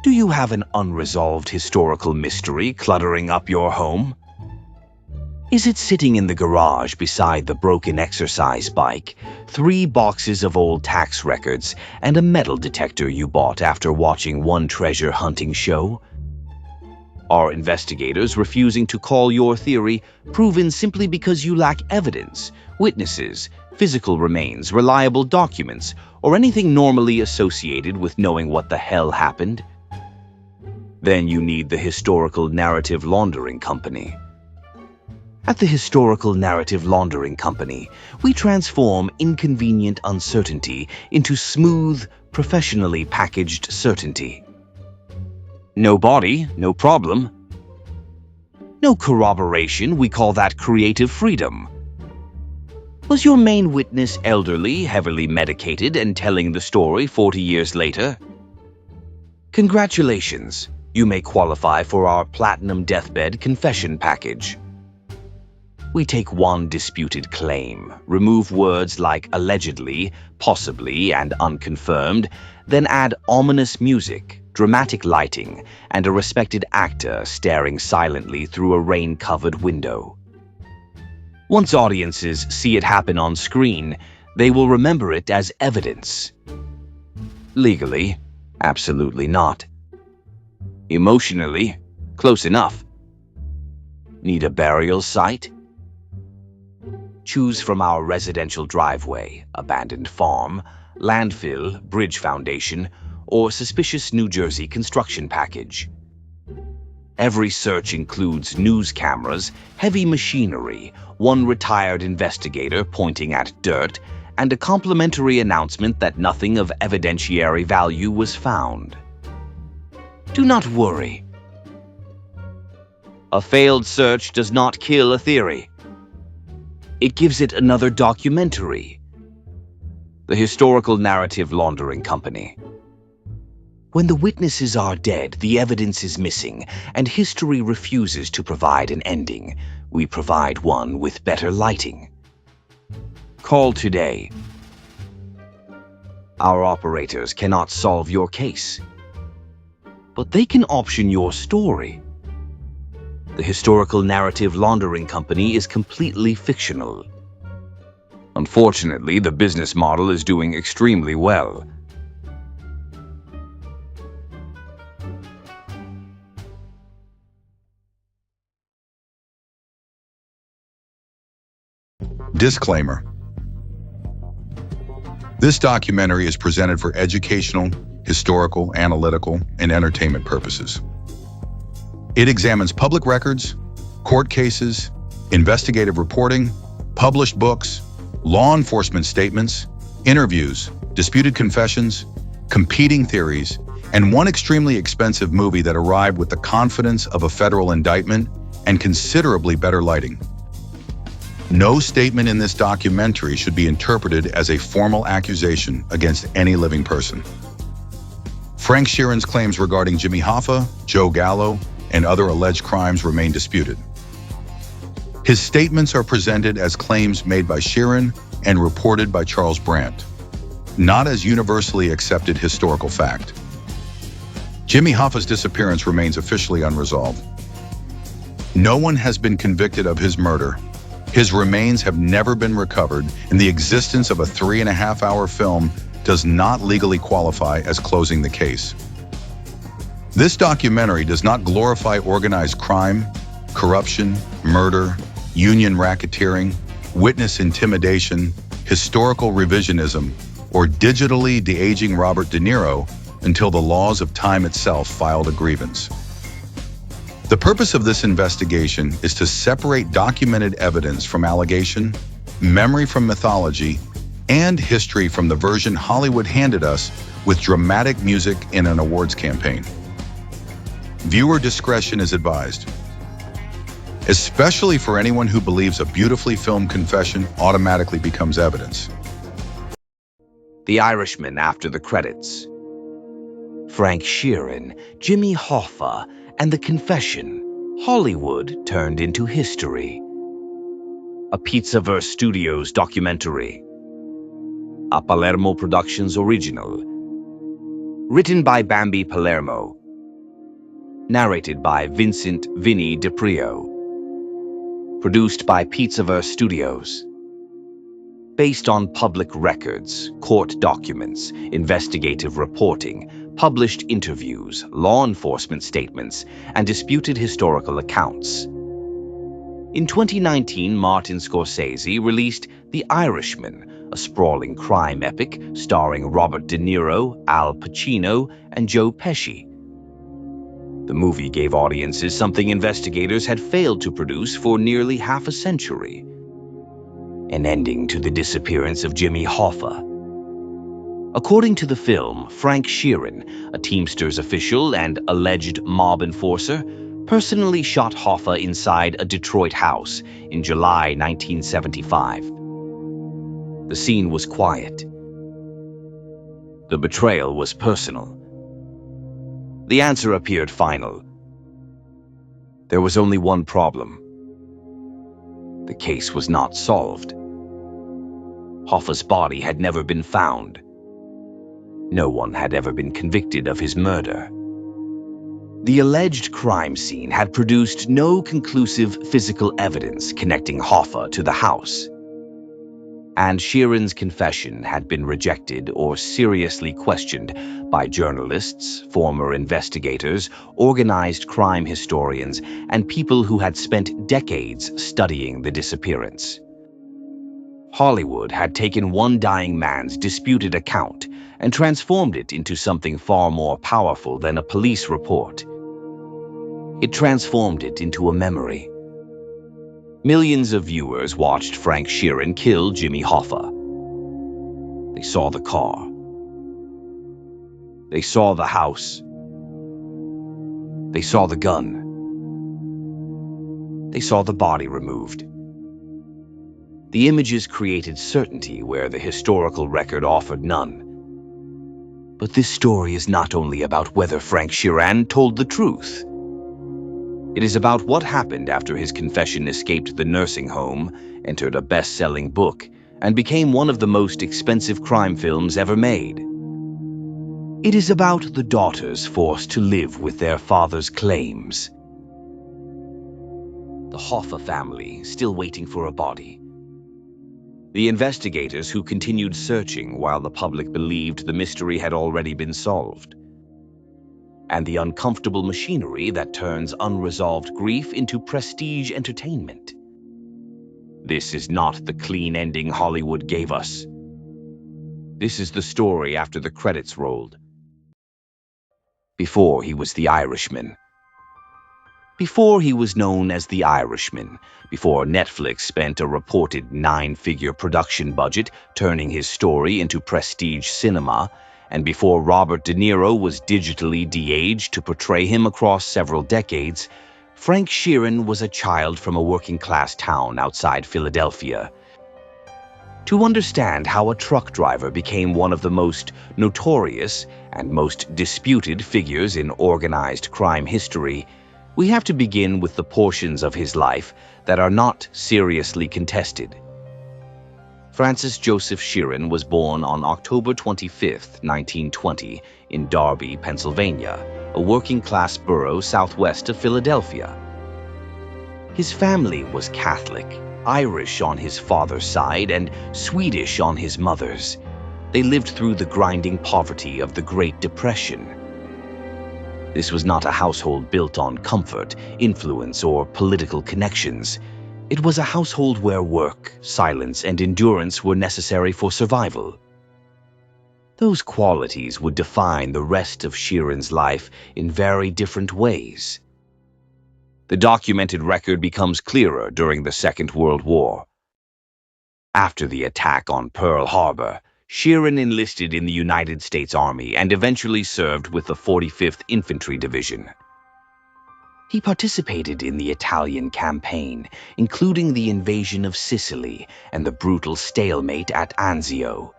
Do you have an unresolved historical mystery cluttering up your home? Is it sitting in the garage beside the broken exercise bike, 3 boxes of old tax records, and a metal detector you bought after watching one treasure hunting show? Are investigators refusing to call your theory proven simply because you lack evidence, witnesses, physical remains, reliable documents, or anything normally associated with knowing what the hell happened? Then you need the Historical Narrative Laundering Company. At the Historical Narrative Laundering Company, we transform inconvenient uncertainty into smooth, professionally packaged certainty. No body, no problem. No corroboration, we call that creative freedom. Was your main witness elderly, heavily medicated, and telling the story 40 years later? Congratulations, you may qualify for our Platinum Deathbed Confession Package. We take one disputed claim, remove words like allegedly, possibly, and unconfirmed, then add ominous music, dramatic lighting, and a respected actor staring silently through a rain-covered window. Once audiences see it happen on screen, they will remember it as evidence. Legally, absolutely not. Emotionally, close enough. Need a burial site? Choose from our residential driveway, abandoned farm, landfill, bridge foundation, or suspicious New Jersey construction package. Every search includes news cameras, heavy machinery, one retired investigator pointing at dirt, and a complimentary announcement that nothing of evidentiary value was found. Do not worry. A failed search does not kill a theory. It gives it another documentary. The Historical Narrative Laundering Company. When the witnesses are dead, the evidence is missing, and history refuses to provide an ending. We provide one with better lighting. Call today. Our operators cannot solve your case, but they can option your story. The Historical Narrative Laundering Company is completely fictional. Unfortunately, the business model is doing extremely well. Disclaimer. This documentary is presented for educational, historical, analytical, and entertainment purposes. It examines public records, court cases, investigative reporting, published books, law enforcement statements, interviews, disputed confessions, competing theories, and one extremely expensive movie that arrived with the confidence of a federal indictment and considerably better lighting. No statement in this documentary should be interpreted as a formal accusation against any living person. Frank Sheeran's claims regarding Jimmy Hoffa, Joe Gallo, and other alleged crimes remain disputed. His statements are presented as claims made by Sheeran and reported by Charles Brandt, not as universally accepted historical fact. Jimmy Hoffa's disappearance remains officially unresolved. No one has been convicted of his murder. His remains have never been recovered, and the existence of a 3.5-hour film does not legally qualify as closing the case. This documentary does not glorify organized crime, corruption, murder, union racketeering, witness intimidation, historical revisionism, or digitally de-aging Robert De Niro until the laws of time itself filed a grievance. The purpose of this investigation is to separate documented evidence from allegation, memory from mythology, and history from the version Hollywood handed us with dramatic music in an awards campaign. Viewer discretion is advised, especially for anyone who believes a beautifully filmed confession automatically becomes evidence. The Irishman after the credits. Frank Sheeran, Jimmy Hoffa, and The Confession. Hollywood turned into history. A Pizzaverse Studios documentary. A Palermo Productions original. Written by Bambi Palermo, narrated by Vincent Vinny DiPrio, produced by Pizzaverse Studios. Based on public records, court documents, investigative reporting, published interviews, law enforcement statements, and disputed historical accounts. In 2019, Martin Scorsese released The Irishman, a sprawling crime epic starring Robert De Niro, Al Pacino, and Joe Pesci. The movie gave audiences something investigators had failed to produce for nearly half a century: an ending to the disappearance of Jimmy Hoffa. According to the film, Frank Sheeran, a Teamsters official and alleged mob enforcer, personally shot Hoffa inside a Detroit house in July 1975. The scene was quiet. The betrayal was personal. The answer appeared final. There was only one problem. The case was not solved. Hoffa's body had never been found. No one had ever been convicted of his murder. The alleged crime scene had produced no conclusive physical evidence connecting Hoffa to the house. And Sheeran's confession had been rejected or seriously questioned by journalists, former investigators, organized crime historians, and people who had spent decades studying the disappearance. Hollywood had taken one dying man's disputed account and transformed it into something far more powerful than a police report. It transformed it into a memory. Millions of viewers watched Frank Sheeran kill Jimmy Hoffa. They saw the car. They saw the house. They saw the gun. They saw the body removed. The images created certainty where the historical record offered none. But this story is not only about whether Frank Sheeran told the truth. It is about what happened after his confession escaped the nursing home, entered a best-selling book, and became one of the most expensive crime films ever made. It is about the daughters forced to live with their father's claims. The Hoffa family still waiting for a body. The investigators who continued searching while the public believed the mystery had already been solved. And the uncomfortable machinery that turns unresolved grief into prestige entertainment. This is not the clean ending Hollywood gave us. This is the story after the credits rolled. Before he was the Irishman. Before he was known as the Irishman, before Netflix spent a reported 9-figure production budget turning his story into prestige cinema, and before Robert De Niro was digitally de-aged to portray him across several decades, Frank Sheeran was a child from a working-class town outside Philadelphia. To understand how a truck driver became one of the most notorious and most disputed figures in organized crime history, we have to begin with the portions of his life that are not seriously contested. Francis Joseph Sheeran was born on October 25, 1920, in Darby, Pennsylvania, a working-class borough southwest of Philadelphia. His family was Catholic, Irish on his father's side and Swedish on his mother's. They lived through the grinding poverty of the Great Depression. This was not a household built on comfort, influence, or political connections. It was a household where work, silence, and endurance were necessary for survival. Those qualities would define the rest of Sheeran's life in very different ways. The documented record becomes clearer during the Second World War. After the attack on Pearl Harbor, Sheeran enlisted in the United States Army and eventually served with the 45th Infantry Division. He participated in the Italian campaign, including the invasion of Sicily and the brutal stalemate at Anzio.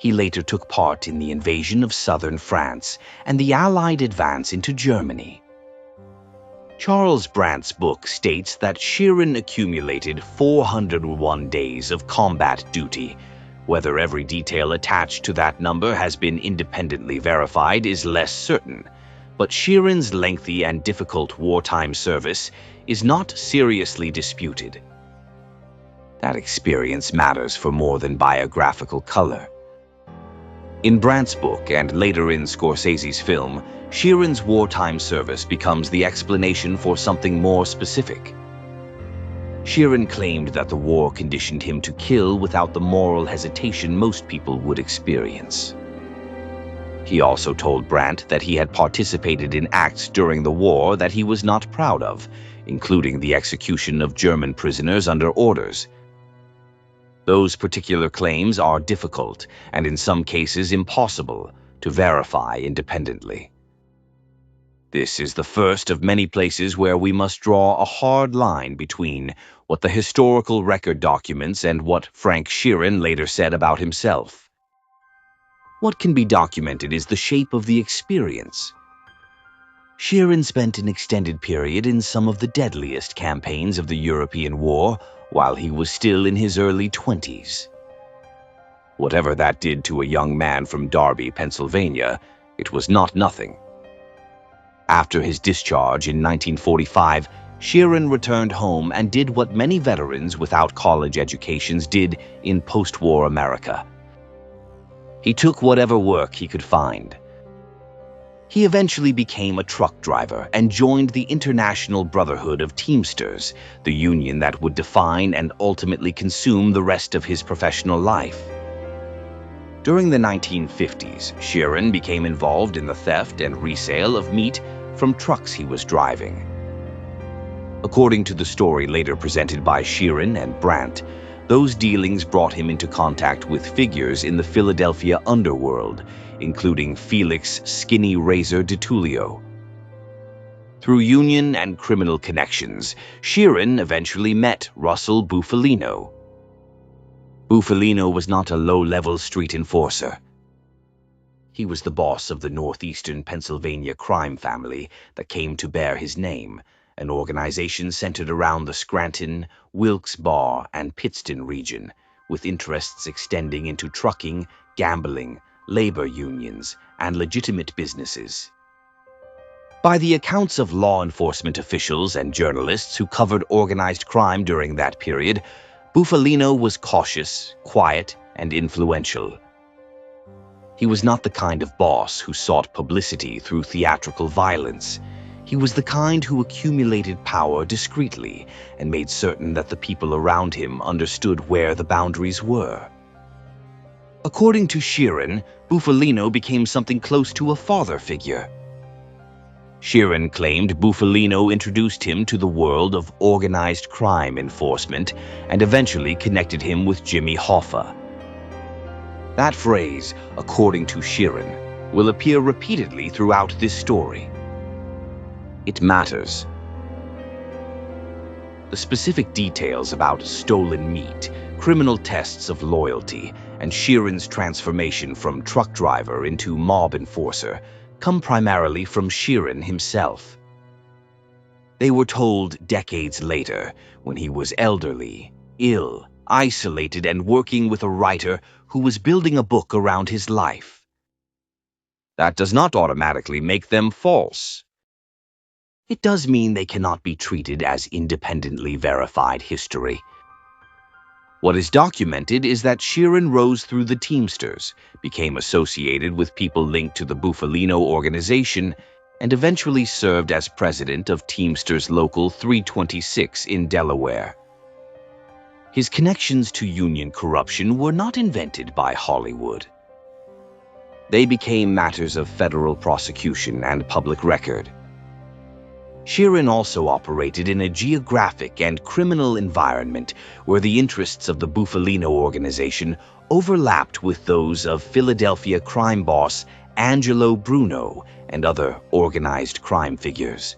He later took part in the invasion of southern France and the Allied advance into Germany. Charles Brandt's book states that Sheeran accumulated 401 days of combat duty. Whether every detail attached to that number has been independently verified is less certain, But Sheeran's lengthy and difficult wartime service is not seriously disputed. That experience matters for more than biographical color. In Brandt's book and later in Scorsese's film, Sheeran's wartime service becomes the explanation for something more specific. Sheeran claimed that the war conditioned him to kill without the moral hesitation most people would experience. He also told Brandt that he had participated in acts during the war that he was not proud of, including the execution of German prisoners under orders. Those particular claims are difficult and in some cases impossible to verify independently. This is the first of many places where we must draw a hard line between what the historical record documents and what Frank Sheeran later said about himself. What can be documented is the shape of the experience. Sheeran spent an extended period in some of the deadliest campaigns of the European War while he was still in his early 20s. Whatever that did to a young man from Darby, Pennsylvania, it was not nothing. After his discharge in 1945, Sheeran returned home and did what many veterans without college educations did in post-war America. He took whatever work he could find. He eventually became a truck driver and joined the International Brotherhood of Teamsters, the union that would define and ultimately consume the rest of his professional life. During the 1950s, Sheeran became involved in the theft and resale of meat from trucks he was driving. According to the story later presented by Sheeran and Brandt, those dealings brought him into contact with figures in the Philadelphia underworld, including Felix Skinny Razor DiTullio. Through union and criminal connections, Sheeran eventually met Russell Bufalino. Bufalino was not a low-level street enforcer. He was the boss of the northeastern Pennsylvania crime family that came to bear his name, an organization centered around the Scranton, Wilkes-Barre, and Pittston region, with interests extending into trucking, gambling, labor unions, and legitimate businesses. By the accounts of law enforcement officials and journalists who covered organized crime during that period, Bufalino was cautious, quiet, and influential. He was not the kind of boss who sought publicity through theatrical violence. He was the kind who accumulated power discreetly and made certain that the people around him understood where the boundaries were. According to Sheeran, Bufalino became something close to a father figure. Sheeran claimed Bufalino introduced him to the world of organized crime enforcement and eventually connected him with Jimmy Hoffa. That phrase, according to Sheeran, will appear repeatedly throughout this story. It matters. The specific details about stolen meat, criminal tests of loyalty, and Sheeran's transformation from truck driver into mob enforcer come primarily from Sheeran himself. They were told decades later, when he was elderly, ill, isolated, and working with a writer who was building a book around his life. That does not automatically make them false. It does mean they cannot be treated as independently verified history. What is documented is that Sheeran rose through the Teamsters, became associated with people linked to the Bufalino organization, and eventually served as president of Teamsters Local 326 in Delaware. His connections to union corruption were not invented by Hollywood. They became matters of federal prosecution and public record. Sheeran also operated in a geographic and criminal environment where the interests of the Bufalino organization overlapped with those of Philadelphia crime boss Angelo Bruno and other organized crime figures.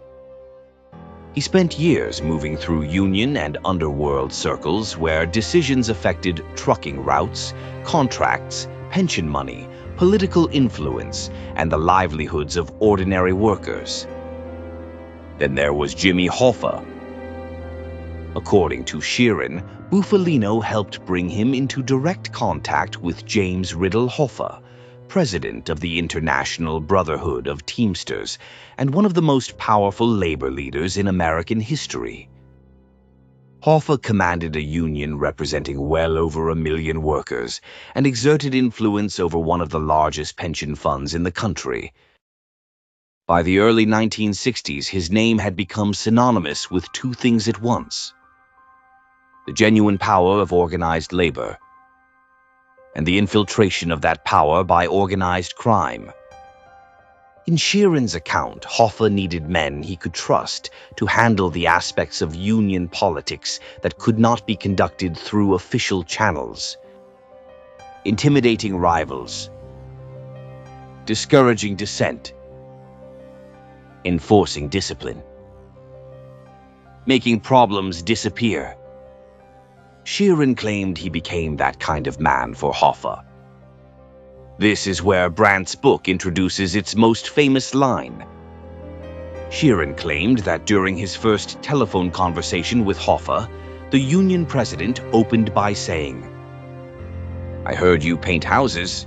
He spent years moving through union and underworld circles where decisions affected trucking routes, contracts, pension money, political influence, and the livelihoods of ordinary workers. Then there was Jimmy Hoffa. According to Sheeran, Bufalino helped bring him into direct contact with James Riddle Hoffa, president of the International Brotherhood of Teamsters and one of the most powerful labor leaders in American history. Hoffa commanded a union representing well over 1 million workers and exerted influence over one of the largest pension funds in the country. By the early 1960s, his name had become synonymous with two things at once: the genuine power of organized labor and the infiltration of that power by organized crime. In Sheeran's account, Hoffa needed men he could trust to handle the aspects of union politics that could not be conducted through official channels. Intimidating rivals, discouraging dissent, enforcing discipline, making problems disappear. Sheeran claimed he became that kind of man for Hoffa. This is where Brandt's book introduces its most famous line. Sheeran claimed that during his first telephone conversation with Hoffa, the union president opened by saying, "I heard you paint houses."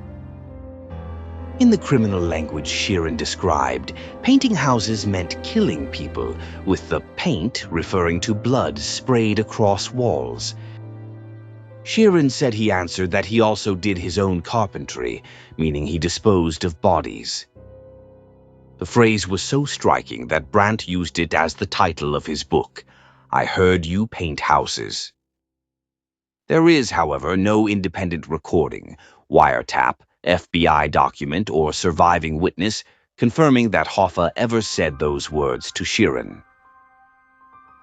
In the criminal language Sheeran described, painting houses meant killing people, with the paint referring to blood sprayed across walls. Sheeran said he answered that he also did his own carpentry, meaning he disposed of bodies. The phrase was so striking that Brandt used it as the title of his book, "I Heard You Paint Houses." There is, however, no independent recording, wiretap, FBI document, or surviving witness confirming that Hoffa ever said those words to Sheeran.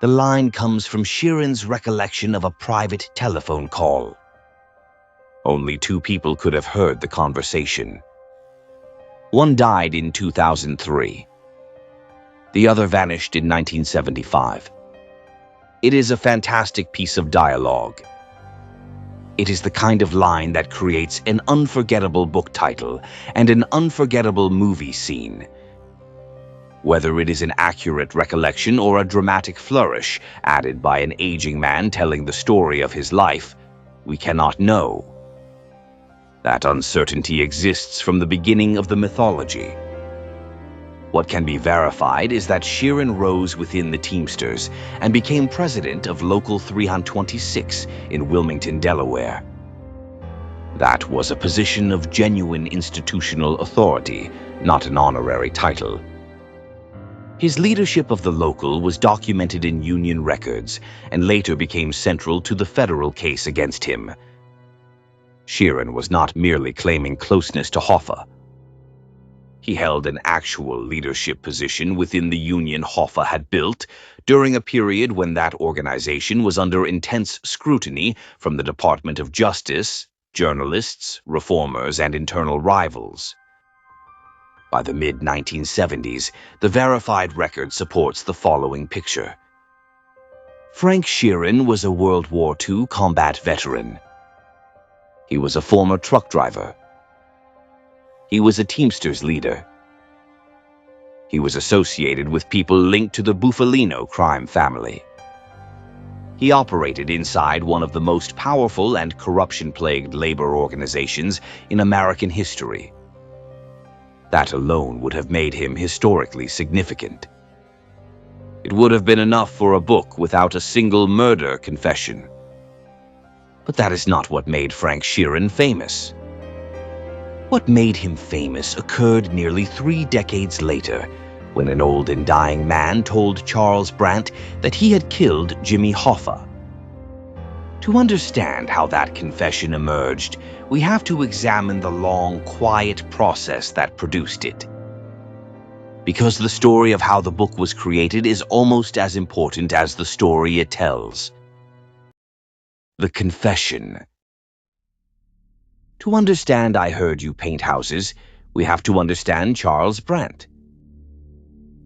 The line comes from Sheeran's recollection of a private telephone call. Only 2 people could have heard the conversation. One died in 2003. The other vanished in 1975. It is a fantastic piece of dialogue. It is the kind of line that creates an unforgettable book title and an unforgettable movie scene. Whether it is an accurate recollection or a dramatic flourish added by an aging man telling the story of his life, we cannot know. That uncertainty exists from the beginning of the mythology. What can be verified is that Sheeran rose within the Teamsters and became president of Local 326 in Wilmington, Delaware. That was a position of genuine institutional authority, not an honorary title. His leadership of the local was documented in union records and later became central to the federal case against him. Sheeran was not merely claiming closeness to Hoffa. He held an actual leadership position within the union Hoffa had built during a period when that organization was under intense scrutiny from the Department of Justice, journalists, reformers, and internal rivals. By the mid-1970s, the verified record supports the following picture. Frank Sheeran was a World War II combat veteran. He was a former truck driver. He was a Teamsters leader. He was associated with people linked to the Bufalino crime family. He operated inside one of the most powerful and corruption-plagued labor organizations in American history. That alone would have made him historically significant. It would have been enough for a book without a single murder confession. But that is not what made Frank Sheeran famous. What made him famous occurred nearly 3 decades later, when an old and dying man told Charles Brandt that he had killed Jimmy Hoffa. To understand how that confession emerged, we have to examine the long, quiet process that produced it. Because the story of how the book was created is almost as important as the story it tells. The confession. To understand I Heard You Paint Houses, we have to understand Charles Brandt.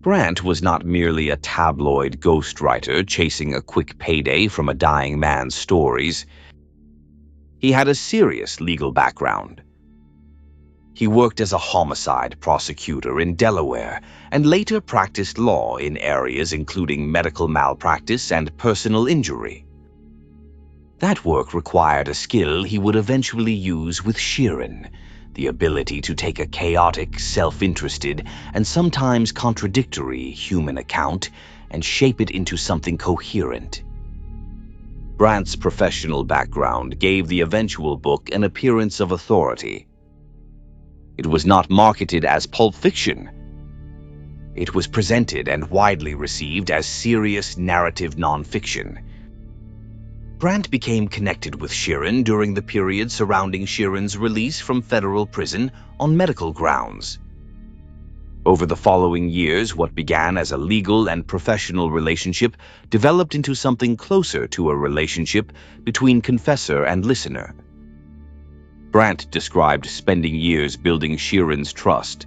Brandt was not merely a tabloid ghostwriter chasing a quick payday from a dying man's stories. He had a serious legal background. He worked as a homicide prosecutor in Delaware and later practiced law in areas including medical malpractice and personal injury. That work required a skill he would eventually use with Sheeran, the ability to take a chaotic, self-interested, and sometimes contradictory human account and shape it into something coherent. Brandt's professional background gave the eventual book an appearance of authority. It was not marketed as pulp fiction. It was presented and widely received as serious narrative nonfiction. Brandt became connected with Sheeran during the period surrounding Sheeran's release from federal prison on medical grounds. Over the following years, what began as a legal and professional relationship developed into something closer to a relationship between confessor and listener. Brandt described spending years building Sheeran's trust.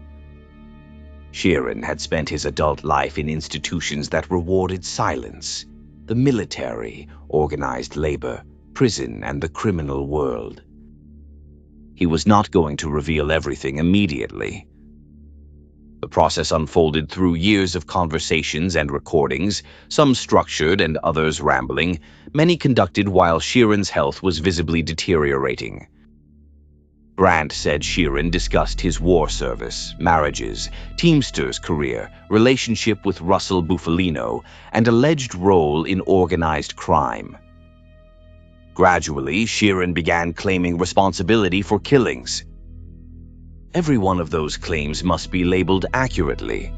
Sheeran had spent his adult life in institutions that rewarded silence: the military, organized labor, prison, and the criminal world. He was not going to reveal everything immediately. The process unfolded through years of conversations and recordings, some structured and others rambling, many conducted while Sheeran's health was visibly deteriorating. Brandt said Sheeran discussed his war service, marriages, Teamsters career, relationship with Russell Bufalino, and alleged role in organized crime. Gradually, Sheeran began claiming responsibility for killings. Every one of those claims must be labeled accurately.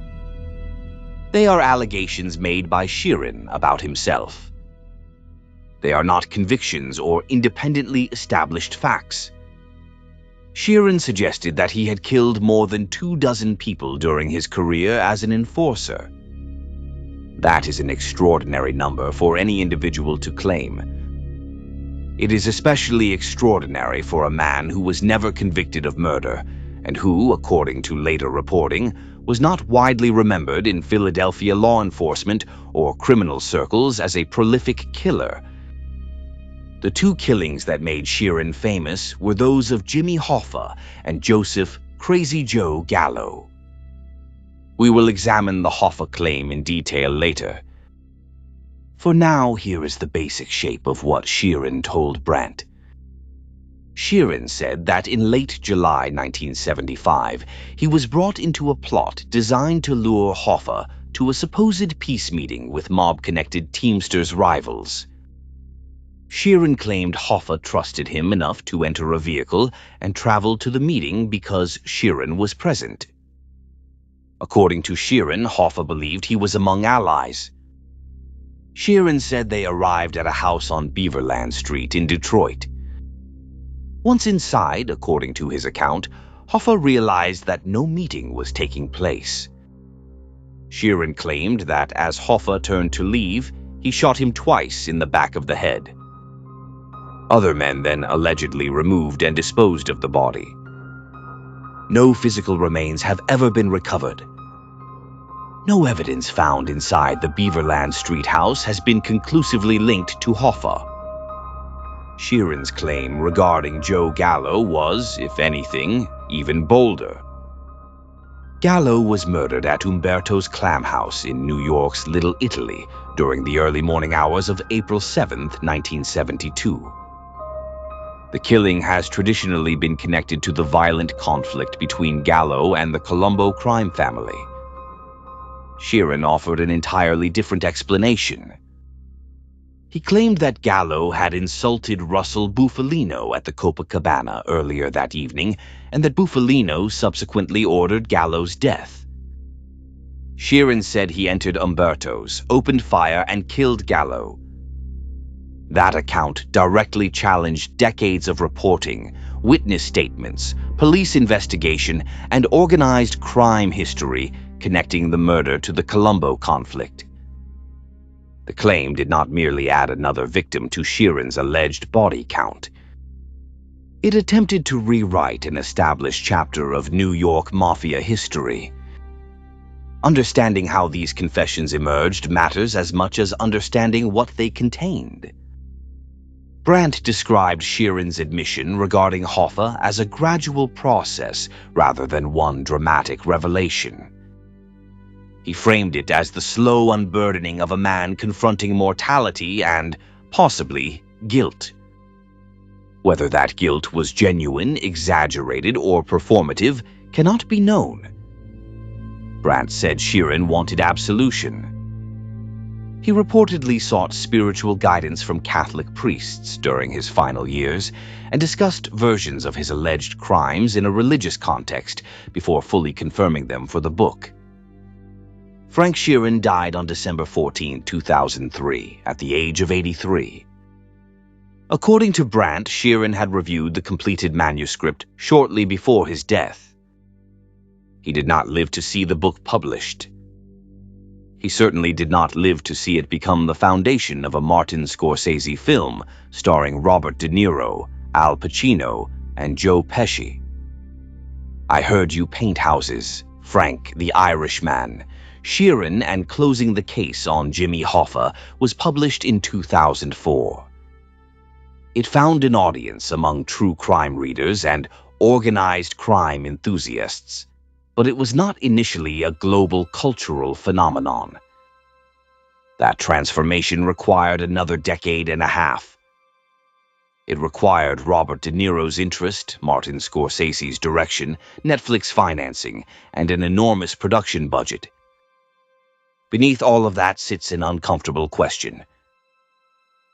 They are allegations made by Sheeran about himself. They are not convictions or independently established facts. Sheeran suggested that he had killed more than 24 people during his career as an enforcer. That is an extraordinary number for any individual to claim. It is especially extraordinary for a man who was never convicted of murder and who, according to later reporting, was not widely remembered in Philadelphia law enforcement or criminal circles as a prolific killer. The two killings that made Sheeran famous were those of Jimmy Hoffa and Joseph "Crazy Joe" Gallo. We will examine the Hoffa claim in detail later. For now, here is the basic shape of what Sheeran told Brandt. Sheeran said that in late July 1975, he was brought into a plot designed to lure Hoffa to a supposed peace meeting with mob-connected Teamsters rivals. Sheeran claimed Hoffa trusted him enough to enter a vehicle and travel to the meeting because Sheeran was present. According to Sheeran, Hoffa believed he was among allies. Sheeran said they arrived at a house on Beaverland Street in Detroit. Once inside, according to his account, Hoffa realized that no meeting was taking place. Sheeran claimed that as Hoffa turned to leave, he shot him twice in the back of the head. Other men then allegedly removed and disposed of the body. No physical remains have ever been recovered. No evidence found inside the Beaverland Street house has been conclusively linked to Hoffa. Sheeran's claim regarding Joe Gallo was, if anything, even bolder. Gallo was murdered at Umberto's Clam House in New York's Little Italy during the early morning hours of April 7, 1972. The killing has traditionally been connected to the violent conflict between Gallo and the Colombo crime family. Sheeran offered an entirely different explanation. He claimed that Gallo had insulted Russell Bufalino at the Copacabana earlier that evening, and that Bufalino subsequently ordered Gallo's death. Sheeran said he entered Umberto's, opened fire, and killed Gallo. That account directly challenged decades of reporting, witness statements, police investigation, and organized crime history connecting the murder to the Colombo conflict. The claim did not merely add another victim to Sheeran's alleged body count. It attempted to rewrite an established chapter of New York Mafia history. Understanding how these confessions emerged matters as much as understanding what they contained. Brandt described Sheeran's admission regarding Hoffa as a gradual process rather than one dramatic revelation. He framed it as the slow unburdening of a man confronting mortality and, possibly, guilt. Whether that guilt was genuine, exaggerated, or performative cannot be known. Brandt said Sheeran wanted absolution. He reportedly sought spiritual guidance from Catholic priests during his final years and discussed versions of his alleged crimes in a religious context before fully confirming them for the book. Frank Sheeran died on December 14, 2003, at the age of 83. According to Brandt, Sheeran had reviewed the completed manuscript shortly before his death. He did not live to see the book published. He certainly did not live to see it become the foundation of a Martin Scorsese film starring Robert De Niro, Al Pacino, and Joe Pesci. I Heard You Paint Houses, Frank the Irishman, Sheeran and Closing the Case on Jimmy Hoffa was published in 2004. It found an audience among true crime readers and organized crime enthusiasts, but it was not initially a global cultural phenomenon. That transformation required another decade and a half. It required Robert De Niro's interest, Martin Scorsese's direction, Netflix financing, and an enormous production budget. Beneath all of that sits an uncomfortable question.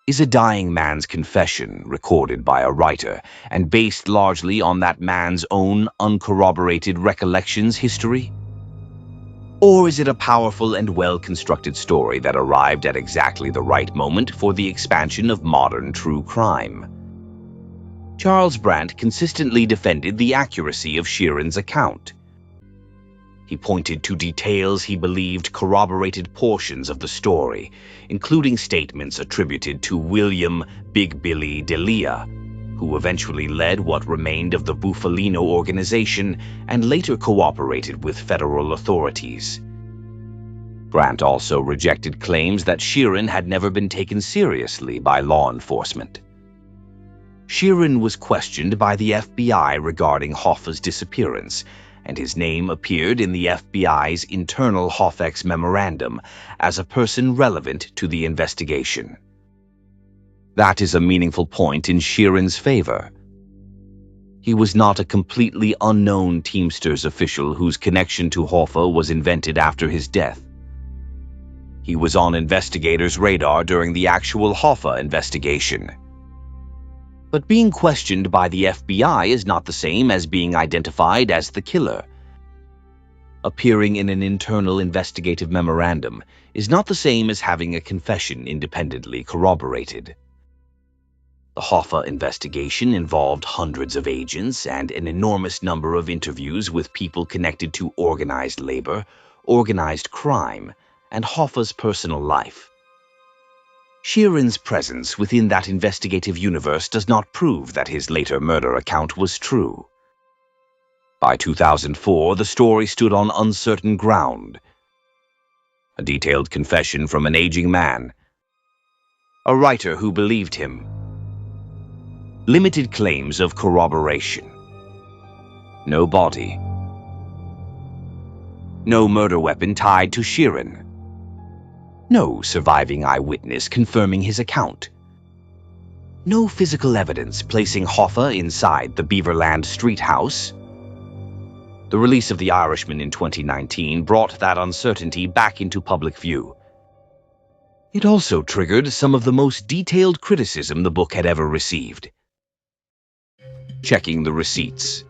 Is a dying man's confession, recorded by a writer and based largely on that man's own uncorroborated recollections, history? Or is it a powerful and well-constructed story that arrived at exactly the right moment for the expansion of modern true crime? Charles Brandt consistently defended the accuracy of Sheeran's account. He pointed to details he believed corroborated portions of the story, including statements attributed to William Big Billy D'Elia, who eventually led what remained of the Bufalino organization and later cooperated with federal authorities. Brandt also rejected claims that Sheeran had never been taken seriously by law enforcement. Sheeran was questioned by the FBI regarding Hoffa's disappearance, and his name appeared in the FBI's internal Hoffa's memorandum as a person relevant to the investigation. That is a meaningful point in Sheeran's favor. He was not a completely unknown Teamsters official whose connection to Hoffa was invented after his death. He was on investigators' radar during the actual Hoffa investigation. But being questioned by the FBI is not the same as being identified as the killer. Appearing in an internal investigative memorandum is not the same as having a confession independently corroborated. The Hoffa investigation involved hundreds of agents and an enormous number of interviews with people connected to organized labor, organized crime, and Hoffa's personal life. Sheeran's presence within that investigative universe does not prove that his later murder account was true. By 2004, the story stood on uncertain ground. A detailed confession from an aging man. A writer who believed him. Limited claims of corroboration. No body. No murder weapon tied to Sheeran. No surviving eyewitness confirming his account. No physical evidence placing Hoffa inside the Beaverland Street house. The release of The Irishman in 2019 brought that uncertainty back into public view. It also triggered some of the most detailed criticism the book had ever received. Checking the receipts.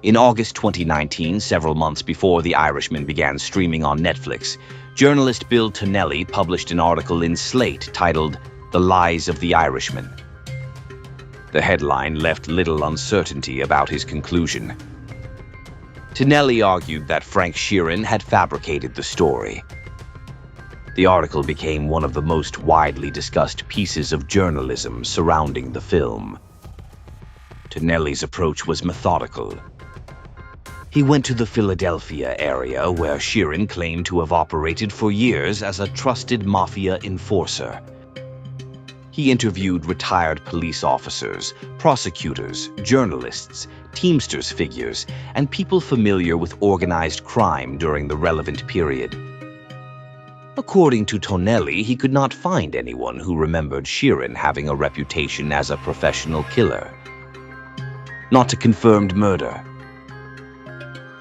In August 2019, several months before The Irishman began streaming on Netflix, journalist Bill Tonelli published an article in Slate titled "The Lies of the Irishman." The headline left little uncertainty about his conclusion. Tonelli argued that Frank Sheeran had fabricated the story. The article became one of the most widely discussed pieces of journalism surrounding the film. Tonelli's approach was methodical. He went to the Philadelphia area where Sheeran claimed to have operated for years as a trusted mafia enforcer. He interviewed retired police officers, prosecutors, journalists, Teamsters figures, and people familiar with organized crime during the relevant period. According to Tonelli, he could not find anyone who remembered Sheeran having a reputation as a professional killer. Not a confirmed murder.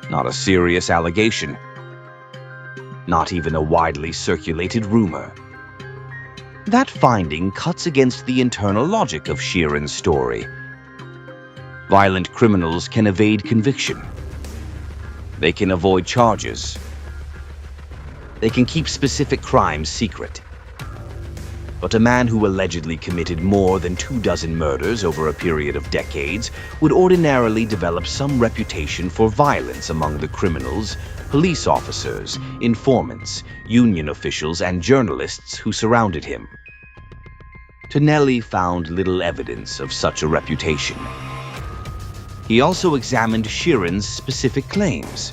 Not a serious allegation. Not even a widely circulated rumor. That finding cuts against the internal logic of Sheeran's story. Violent criminals can evade conviction. They can avoid charges. They can keep specific crimes secret. But a man who allegedly committed more than 24 murders over a period of decades would ordinarily develop some reputation for violence among the criminals, police officers, informants, union officials, and journalists who surrounded him. Tonelli found little evidence of such a reputation. He also examined Sheeran's specific claims.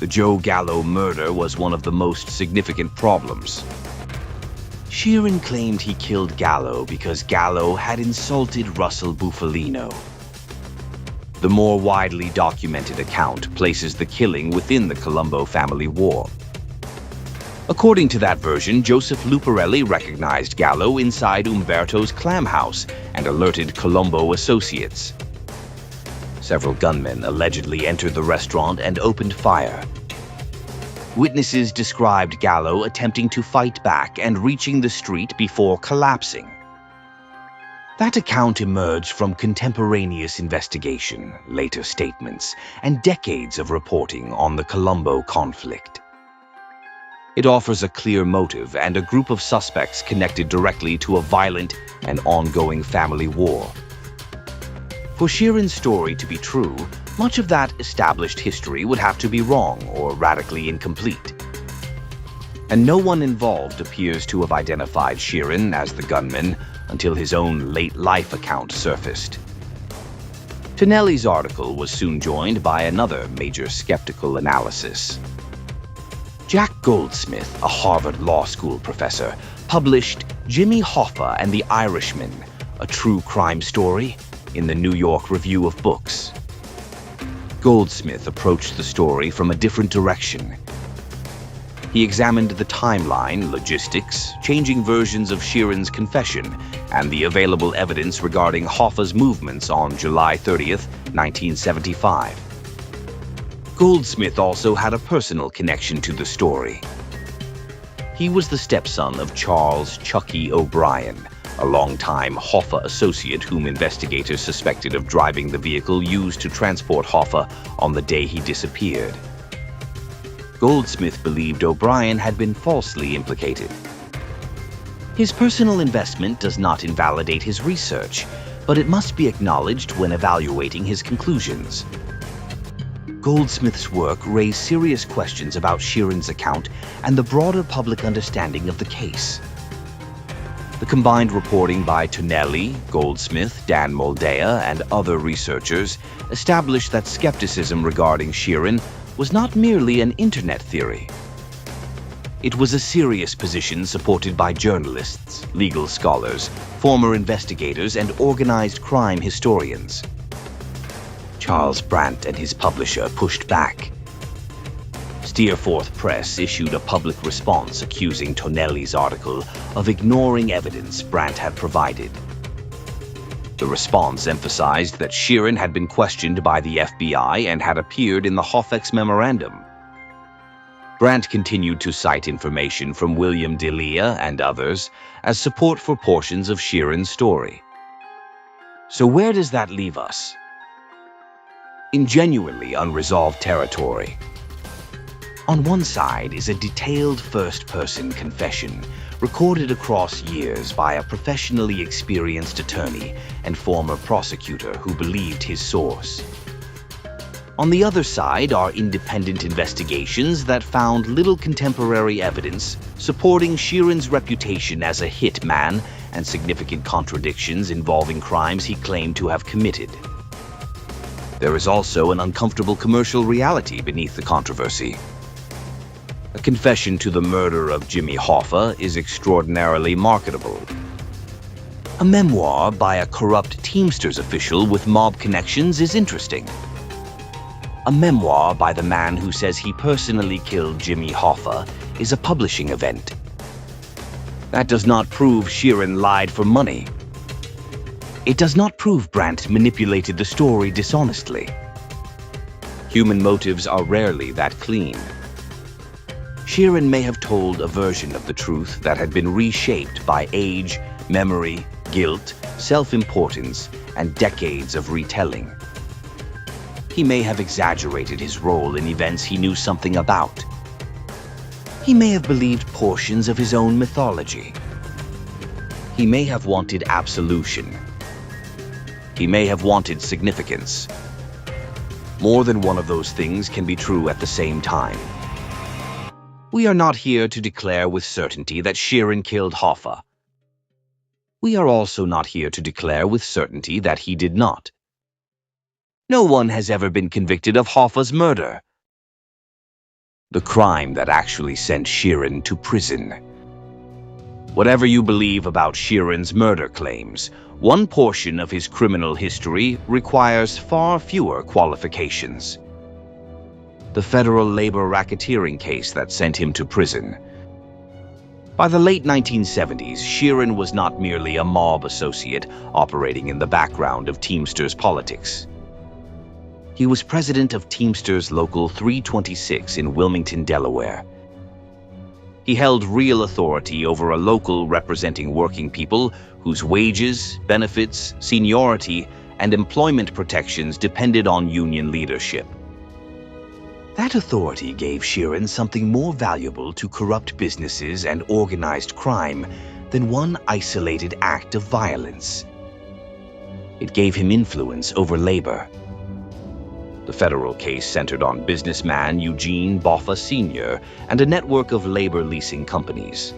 The Joe Gallo murder was one of the most significant problems. Sheeran claimed he killed Gallo because Gallo had insulted Russell Bufalino. The more widely documented account places the killing within the Colombo family war. According to that version, Joseph Luparelli recognized Gallo inside Umberto's clam house and alerted Colombo associates. Several gunmen allegedly entered the restaurant and opened fire. Witnesses described Gallo attempting to fight back and reaching the street before collapsing. That account emerged from contemporaneous investigation, later statements, and decades of reporting on the Colombo conflict. It offers a clear motive and a group of suspects connected directly to a violent and ongoing family war. For Sheeran's story to be true, much of that established history would have to be wrong or radically incomplete. And no one involved appears to have identified Sheeran as the gunman until his own late-life account surfaced. Tonelli's article was soon joined by another major skeptical analysis. Jack Goldsmith, a Harvard Law School professor, published Jimmy Hoffa and the Irishmen, a true crime story, in the New York Review of Books. Goldsmith approached the story from a different direction. He examined the timeline, logistics, changing versions of Sheeran's confession, and the available evidence regarding Hoffa's movements on July 30th, 1975. Goldsmith also had a personal connection to the story. He was the stepson of Charles "Chucky" O'Brien, a longtime Hoffa associate whom investigators suspected of driving the vehicle used to transport Hoffa on the day he disappeared. Goldsmith believed O'Brien had been falsely implicated. His personal investment does not invalidate his research, but it must be acknowledged when evaluating his conclusions. Goldsmith's work raised serious questions about Sheeran's account and the broader public understanding of the case. The combined reporting by Tonelli, Goldsmith, Dan Moldea, and other researchers established that skepticism regarding Sheeran was not merely an internet theory. It was a serious position supported by journalists, legal scholars, former investigators, and organized crime historians. Charles Brandt and his publisher pushed back. Steerforth Press issued a public response accusing Tonelli's article of ignoring evidence Brandt had provided. The response emphasized that Sheeran had been questioned by the FBI and had appeared in the Hoffa's memorandum. Brandt continued to cite information from William Delia and others as support for portions of Sheeran's story. So where does that leave us? In genuinely unresolved territory. On one side is a detailed first-person confession recorded across years by a professionally experienced attorney and former prosecutor who believed his source. On the other side are independent investigations that found little contemporary evidence supporting Sheeran's reputation as a hit man and significant contradictions involving crimes he claimed to have committed. There is also an uncomfortable commercial reality beneath the controversy. A confession to the murder of Jimmy Hoffa is extraordinarily marketable. A memoir by a corrupt Teamsters official with mob connections is interesting. A memoir by the man who says he personally killed Jimmy Hoffa is a publishing event. That does not prove Sheeran lied for money. It does not prove Brandt manipulated the story dishonestly. Human motives are rarely that clean. Sheeran may have told a version of the truth that had been reshaped by age, memory, guilt, self-importance, and decades of retelling. He may have exaggerated his role in events he knew something about. He may have believed portions of his own mythology. He may have wanted absolution. He may have wanted significance. More than one of those things can be true at the same time. We are not here to declare with certainty that Sheeran killed Hoffa. We are also not here to declare with certainty that he did not. No one has ever been convicted of Hoffa's murder, the crime that actually sent Sheeran to prison. Whatever you believe about Sheeran's murder claims, one portion of his criminal history requires far fewer qualifications. The federal labor racketeering case that sent him to prison. By the late 1970s, Sheeran was not merely a mob associate operating in the background of Teamsters politics. He was president of Teamsters Local 326 in Wilmington, Delaware. He held real authority over a local representing working people whose wages, benefits, seniority, and employment protections depended on union leadership. That authority gave Sheeran something more valuable to corrupt businesses and organized crime than one isolated act of violence. It gave him influence over labor. The federal case centered on businessman Eugene Hoffa Sr. and a network of labor leasing companies.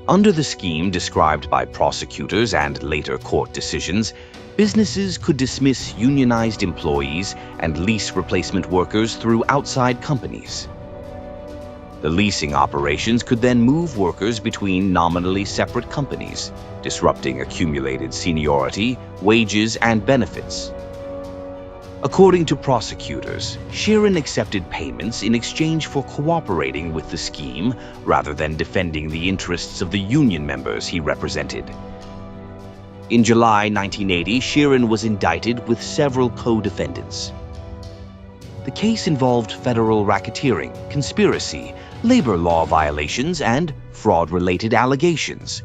Under the scheme described by prosecutors and later court decisions, businesses could dismiss unionized employees and lease replacement workers through outside companies. The leasing operations could then move workers between nominally separate companies, disrupting accumulated seniority, wages, and benefits. According to prosecutors, Sheeran accepted payments in exchange for cooperating with the scheme rather than defending the interests of the union members he represented. In July 1980, Sheeran was indicted with several co-defendants. The case involved federal racketeering, conspiracy, labor law violations, and fraud-related allegations.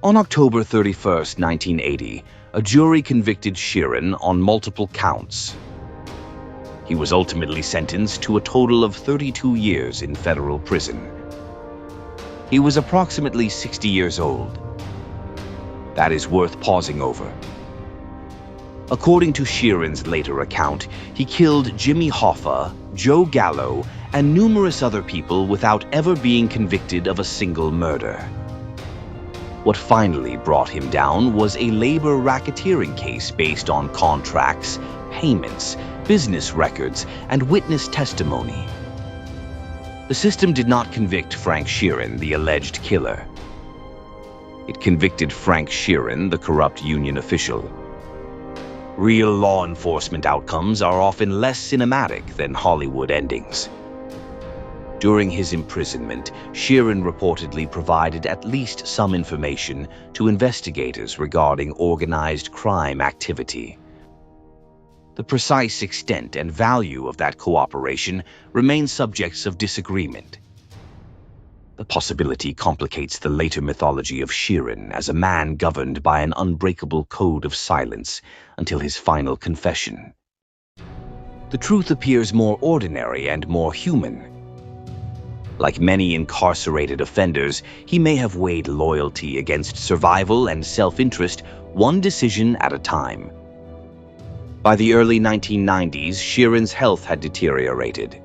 On October 31, 1980, a jury convicted Sheeran on multiple counts. He was ultimately sentenced to a total of 32 years in federal prison. He was approximately 60 years old. That is worth pausing over. According to Sheeran's later account, he killed Jimmy Hoffa, Joe Gallo, and numerous other people without ever being convicted of a single murder. What finally brought him down was a labor racketeering case based on contracts, payments, business records, and witness testimony. The system did not convict Frank Sheeran, the alleged killer. It convicted Frank Sheeran, the corrupt union official. Real law enforcement outcomes are often less cinematic than Hollywood endings. During his imprisonment, Sheeran reportedly provided at least some information to investigators regarding organized crime activity. The precise extent and value of that cooperation remain subjects of disagreement. The possibility complicates the later mythology of Sheeran as a man governed by an unbreakable code of silence until his final confession. The truth appears more ordinary and more human. Like many incarcerated offenders, he may have weighed loyalty against survival and self-interest, one decision at a time. By the early 1990s, Sheeran's health had deteriorated.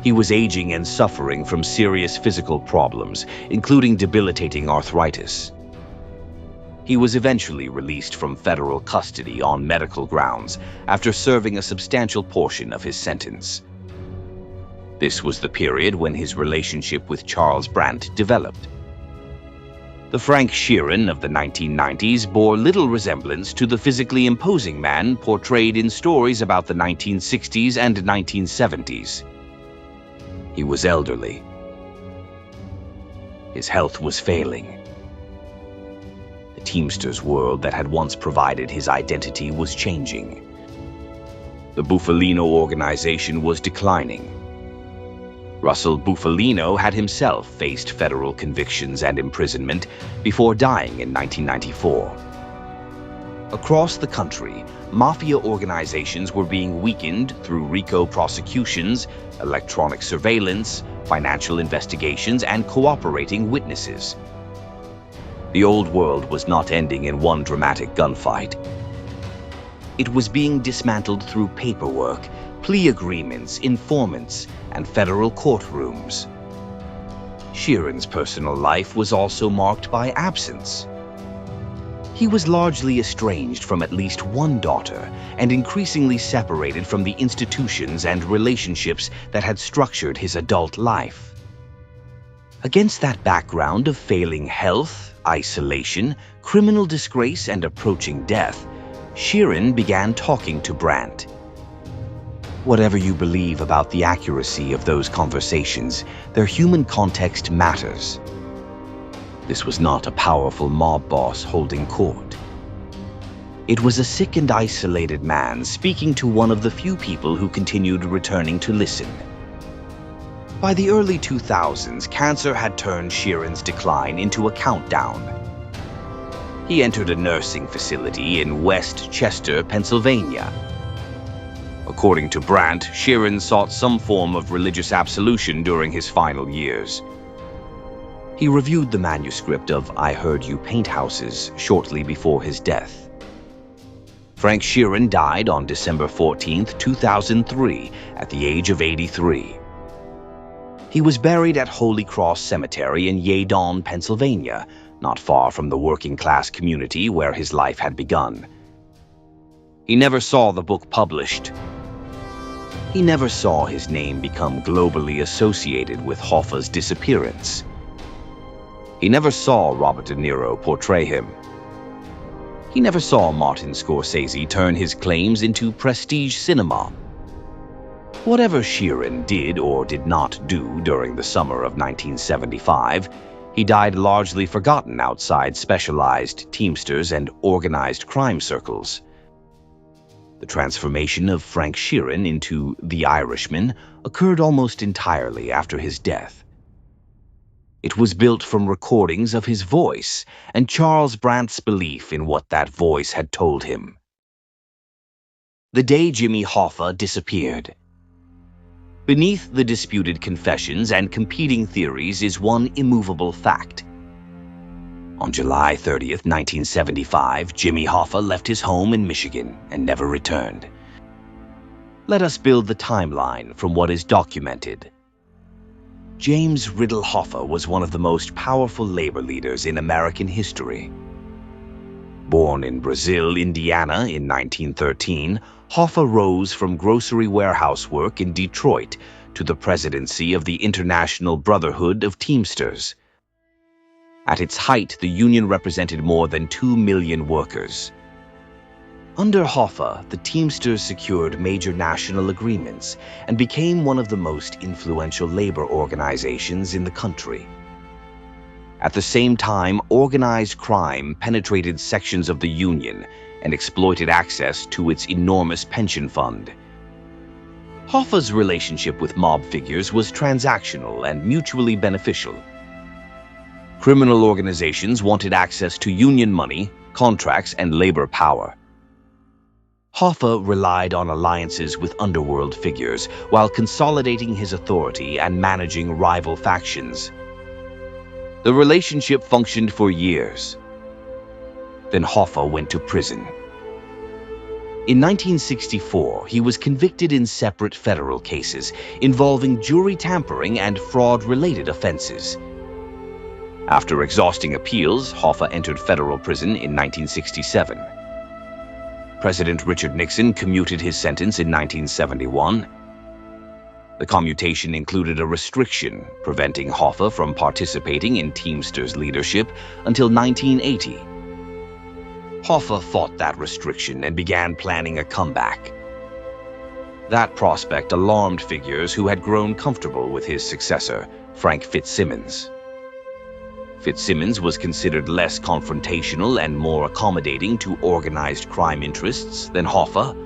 He was aging and suffering from serious physical problems, including debilitating arthritis. He was eventually released from federal custody on medical grounds after serving a substantial portion of his sentence. This was the period when his relationship with Charles Brandt developed. The Frank Sheeran of the 1990s bore little resemblance to the physically imposing man portrayed in stories about the 1960s and 1970s. He was elderly. His health was failing. The Teamsters world that had once provided his identity was changing. The Bufalino organization was declining. Russell Bufalino had himself faced federal convictions and imprisonment before dying in 1994. Across the country, mafia organizations were being weakened through RICO prosecutions, electronic surveillance, financial investigations, and cooperating witnesses. The old world was not ending in one dramatic gunfight. It was being dismantled through paperwork, plea agreements, informants, and federal courtrooms. Sheeran's personal life was also marked by absence. He was largely estranged from at least one daughter and increasingly separated from the institutions and relationships that had structured his adult life. Against that background of failing health, isolation, criminal disgrace, and approaching death, Sheeran began talking to Brandt. Whatever you believe about the accuracy of those conversations, their human context matters. This was not a powerful mob boss holding court. It was a sick and isolated man speaking to one of the few people who continued returning to listen. By the early 2000s, cancer had turned Sheeran's decline into a countdown. He entered a nursing facility in West Chester, Pennsylvania. According to Brandt, Sheeran sought some form of religious absolution during his final years. He reviewed the manuscript of I Heard You Paint Houses shortly before his death. Frank Sheeran died on December 14, 2003, at the age of 83. He was buried at Holy Cross Cemetery in Yeadon, Pennsylvania, not far from the working-class community where his life had begun. He never saw the book published. He never saw his name become globally associated with Hoffa's disappearance. He never saw Robert De Niro portray him. He never saw Martin Scorsese turn his claims into prestige cinema. Whatever Sheeran did or did not do during the summer of 1975, he died largely forgotten outside specialized Teamsters and organized crime circles. The transformation of Frank Sheeran into the Irishman occurred almost entirely after his death. It was built from recordings of his voice and Charles Brandt's belief in what that voice had told him. The day Jimmy Hoffa disappeared. Beneath the disputed confessions and competing theories is one immovable fact. On July 30th, 1975, Jimmy Hoffa left his home in Michigan and never returned. Let us build the timeline from what is documented. James Riddle Hoffa was one of the most powerful labor leaders in American history. Born in Brazil, Indiana in 1913, Hoffa rose from grocery warehouse work in Detroit to the presidency of the International Brotherhood of Teamsters. At its height, the union represented more than 2 million workers. Under Hoffa, the Teamsters secured major national agreements and became one of the most influential labor organizations in the country. At the same time, organized crime penetrated sections of the union and exploited access to its enormous pension fund. Hoffa's relationship with mob figures was transactional and mutually beneficial. Criminal organizations wanted access to union money, contracts, and labor power. Hoffa relied on alliances with underworld figures while consolidating his authority and managing rival factions. The relationship functioned for years. Then Hoffa went to prison. In 1964, he was convicted in separate federal cases involving jury tampering and fraud-related offenses. After exhausting appeals, Hoffa entered federal prison in 1967. President Richard Nixon commuted his sentence in 1971. The commutation included a restriction preventing Hoffa from participating in Teamsters leadership until 1980. Hoffa fought that restriction and began planning a comeback. That prospect alarmed figures who had grown comfortable with his successor, Frank Fitzsimmons. Fitzsimmons was considered less confrontational and more accommodating to organized crime interests than Hoffa.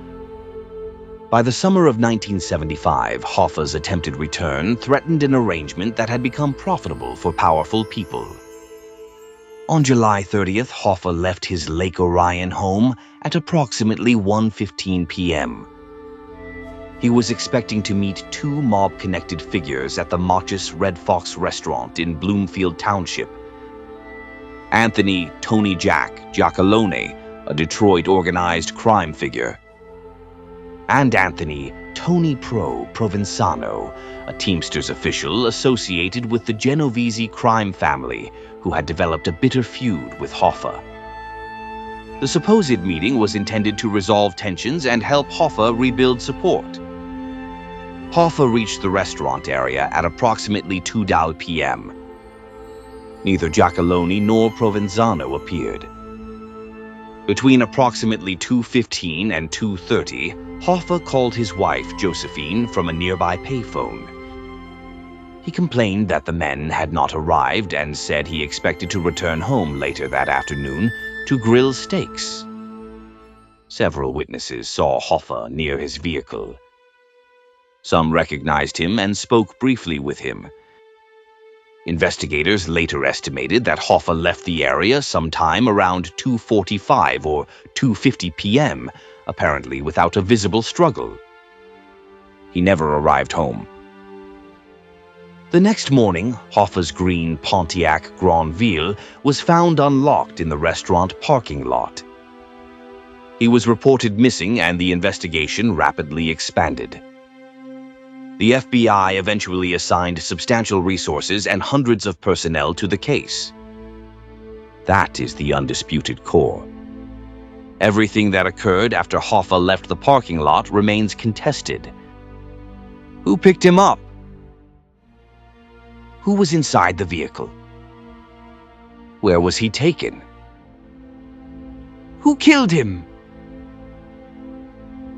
By the summer of 1975, Hoffa's attempted return threatened an arrangement that had become profitable for powerful people. On July 30th, Hoffa left his Lake Orion home at approximately 1:15 p.m. He was expecting to meet two mob-connected figures at the Machus Red Fox restaurant in Bloomfield Township. Anthony "Tony Jack" Giacalone, a Detroit organized crime figure, and Anthony "Tony Pro" Provenzano, a Teamsters official associated with the Genovese crime family who had developed a bitter feud with Hoffa. The supposed meeting was intended to resolve tensions and help Hoffa rebuild support. Hoffa reached the restaurant area at approximately 2:00 p.m. Neither Giacalone nor Provenzano appeared. Between approximately 2:15 and 2:30, Hoffa called his wife, Josephine, from a nearby payphone. He complained that the men had not arrived and said he expected to return home later that afternoon to grill steaks. Several witnesses saw Hoffa near his vehicle. Some recognized him and spoke briefly with him. Investigators later estimated that Hoffa left the area sometime around 2:45 or 2:50 p.m., apparently without a visible struggle. He never arrived home. The next morning, Hoffa's green Pontiac Grandville was found unlocked in the restaurant parking lot. He was reported missing and the investigation rapidly expanded. The FBI eventually assigned substantial resources and hundreds of personnel to the case. That is the undisputed core. Everything that occurred after Hoffa left the parking lot remains contested. Who picked him up? Who was inside the vehicle? Where was he taken? Who killed him?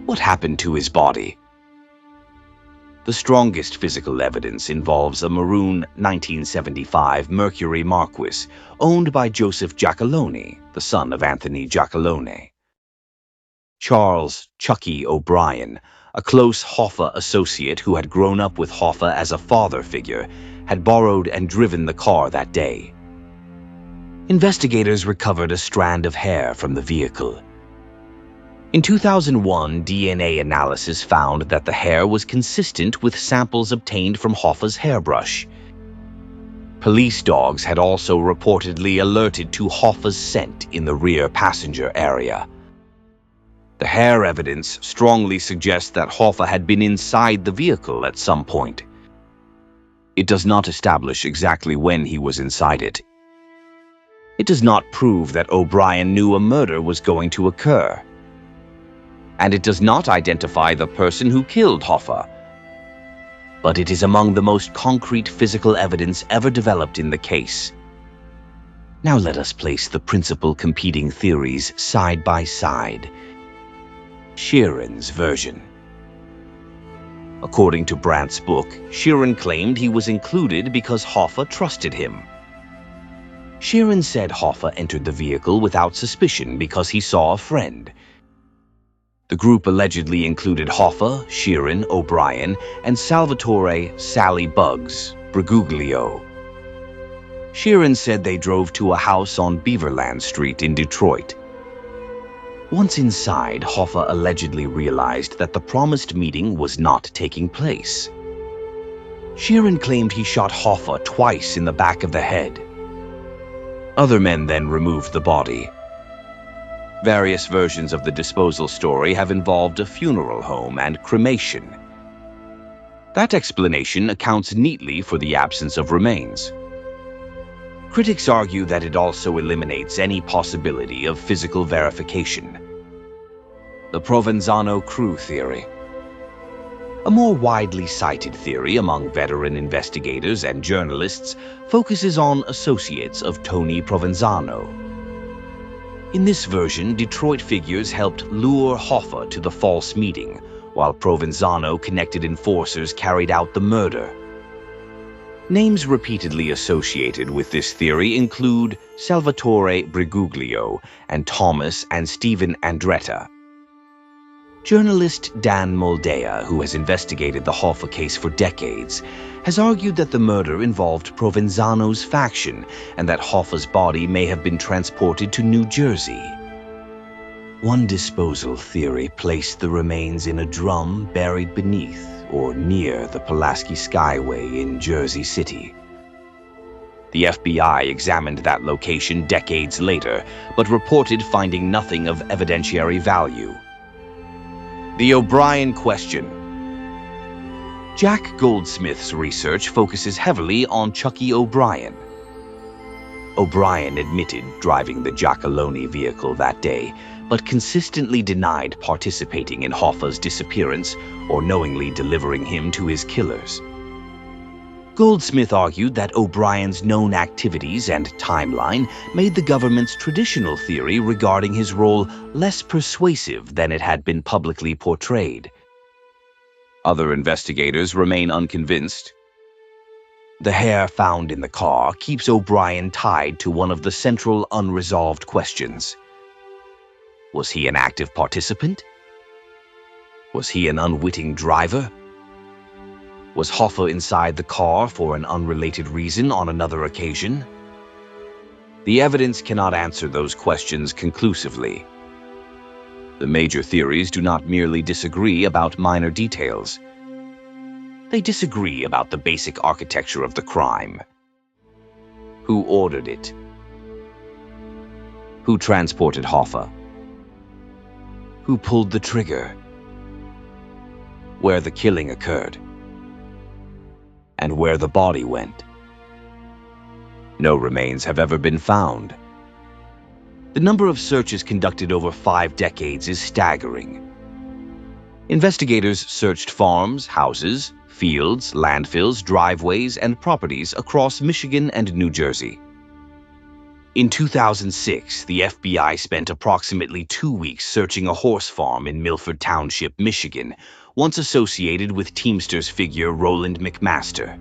What happened to his body? The strongest physical evidence involves a maroon 1975 Mercury Marquis owned by Joseph Giacalone, the son of Anthony Giacalone. Charles "Chucky" O'Brien, a close Hoffa associate who had grown up with Hoffa as a father figure, had borrowed and driven the car that day. Investigators recovered a strand of hair from the vehicle. In 2001, DNA analysis found that the hair was consistent with samples obtained from Hoffa's hairbrush. Police dogs had also reportedly alerted to Hoffa's scent in the rear passenger area. The hair evidence strongly suggests that Hoffa had been inside the vehicle at some point. It does not establish exactly when he was inside it. It does not prove that O'Brien knew a murder was going to occur. And it does not identify the person who killed Hoffa. But it is among the most concrete physical evidence ever developed in the case. Now let us place the principal competing theories side by side. Sheeran's version. According to Brandt's book, Sheeran claimed he was included because Hoffa trusted him. Sheeran said Hoffa entered the vehicle without suspicion because he saw a friend. The group allegedly included Hoffa, Sheeran, O'Brien, and Salvatore "Sally Bugs" Briguglio. Sheeran said they drove to a house on Beaverland Street in Detroit. Once inside, Hoffa allegedly realized that the promised meeting was not taking place. Sheeran claimed he shot Hoffa twice in the back of the head. Other men then removed the body. Various versions of the disposal story have involved a funeral home and cremation. That explanation accounts neatly for the absence of remains. Critics argue that it also eliminates any possibility of physical verification. The Provenzano crew theory. A more widely cited theory among veteran investigators and journalists focuses on associates of Tony Provenzano. In this version, Detroit figures helped lure Hoffa to the false meeting, while Provenzano connected enforcers carried out the murder. Names repeatedly associated with this theory include Salvatore Briguglio and Thomas and Stephen Andretta. Journalist Dan Moldea, who has investigated the Hoffa case for decades, has argued that the murder involved Provenzano's faction and that Hoffa's body may have been transported to New Jersey. One disposal theory placed the remains in a drum buried beneath or near the Pulaski Skyway in Jersey City. The FBI examined that location decades later, but reported finding nothing of evidentiary value. The O'Brien question. Jack Goldsmith's research focuses heavily on Chucky O'Brien. O'Brien admitted driving the Giacalone vehicle that day, but consistently denied participating in Hoffa's disappearance or knowingly delivering him to his killers. Goldsmith argued that O'Brien's known activities and timeline made the government's traditional theory regarding his role less persuasive than it had been publicly portrayed. Other investigators remain unconvinced. The hair found in the car keeps O'Brien tied to one of the central unresolved questions. Was he an active participant? Was he an unwitting driver? Was Hoffa inside the car for an unrelated reason on another occasion? The evidence cannot answer those questions conclusively. The major theories do not merely disagree about minor details. They disagree about the basic architecture of the crime. Who ordered it? Who transported Hoffa? Who pulled the trigger? Where the killing occurred? And where the body went? No remains have ever been found. The number of searches conducted over 5 decades is staggering. Investigators searched farms, houses, fields, landfills, driveways, and properties across Michigan and New Jersey. In 2006, the FBI spent approximately 2 weeks searching a horse farm in Milford Township, Michigan, once associated with Teamsters figure Roland McMaster.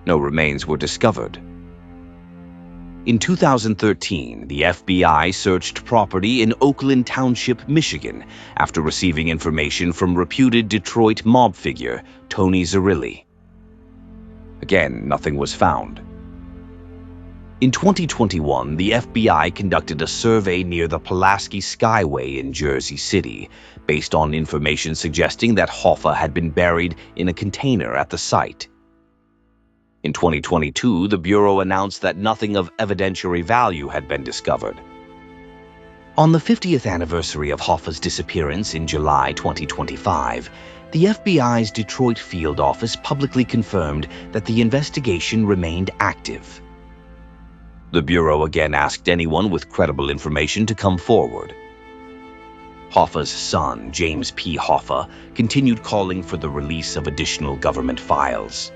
No remains were discovered. In 2013, the FBI searched property in Oakland Township, Michigan, after receiving information from reputed Detroit mob figure Tony Zerilli. Again, nothing was found. In 2021, the FBI conducted a survey near the Pulaski Skyway in Jersey City, based on information suggesting that Hoffa had been buried in a container at the site. In 2022, the Bureau announced that nothing of evidentiary value had been discovered. On the 50th anniversary of Hoffa's disappearance in July 2025, the FBI's Detroit field office publicly confirmed that the investigation remained active. The Bureau again asked anyone with credible information to come forward. Hoffa's son, James P. Hoffa, continued calling for the release of additional government files.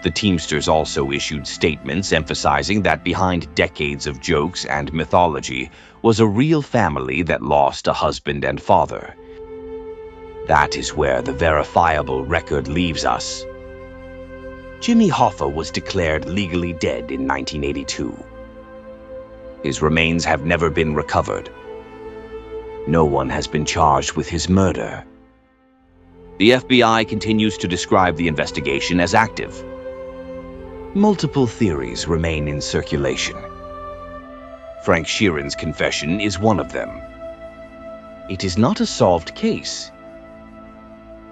The Teamsters also issued statements emphasizing that behind decades of jokes and mythology was a real family that lost a husband and father. That is where the verifiable record leaves us. Jimmy Hoffa was declared legally dead in 1982. His remains have never been recovered. No one has been charged with his murder. The FBI continues to describe the investigation as active. Multiple theories remain in circulation. Frank Sheeran's confession is one of them. It is not a solved case.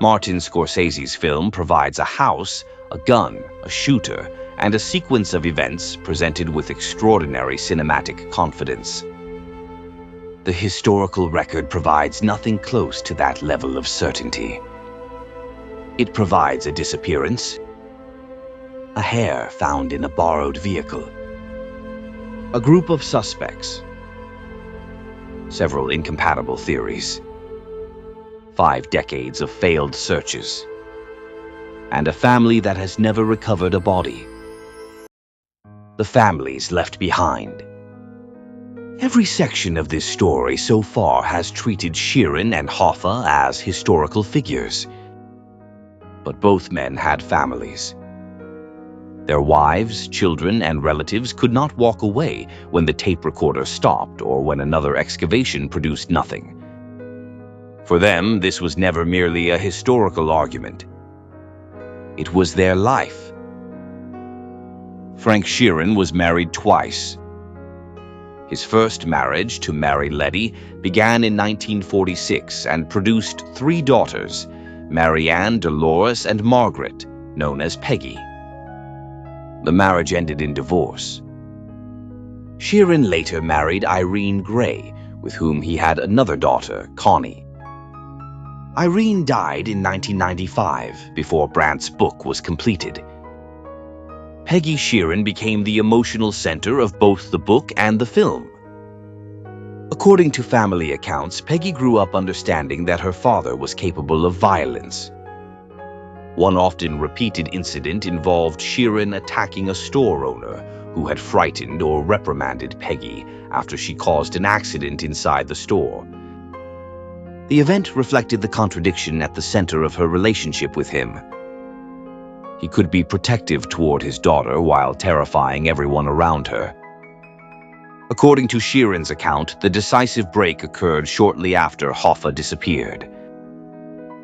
Martin Scorsese's film provides a house, a gun, a shooter, and a sequence of events presented with extraordinary cinematic confidence. The historical record provides nothing close to that level of certainty. It provides a disappearance, a hair found in a borrowed vehicle, a group of suspects, several incompatible theories. 5 decades of failed searches, and a family that has never recovered a body. The families left behind. Every section of this story so far has treated Sheeran and Hoffa as historical figures. But both men had families. Their wives, children, and relatives could not walk away when the tape recorder stopped or when another excavation produced nothing. For them, this was never merely a historical argument. It was their life. Frank Sheeran was married twice. His first marriage, to Mary Letty, began in 1946 and produced 3 daughters, Marianne, Dolores, and Margaret, known as Peggy. The marriage ended in divorce. Sheeran later married Irene Gray, with whom he had another daughter, Connie. Irene died in 1995, before Brandt's book was completed. Peggy Sheeran became the emotional center of both the book and the film. According to family accounts, Peggy grew up understanding that her father was capable of violence. One often repeated incident involved Sheeran attacking a store owner who had frightened or reprimanded Peggy after she caused an accident inside the store. The event reflected the contradiction at the center of her relationship with him. He could be protective toward his daughter while terrifying everyone around her. According to Sheeran's account, the decisive break occurred shortly after Hoffa disappeared.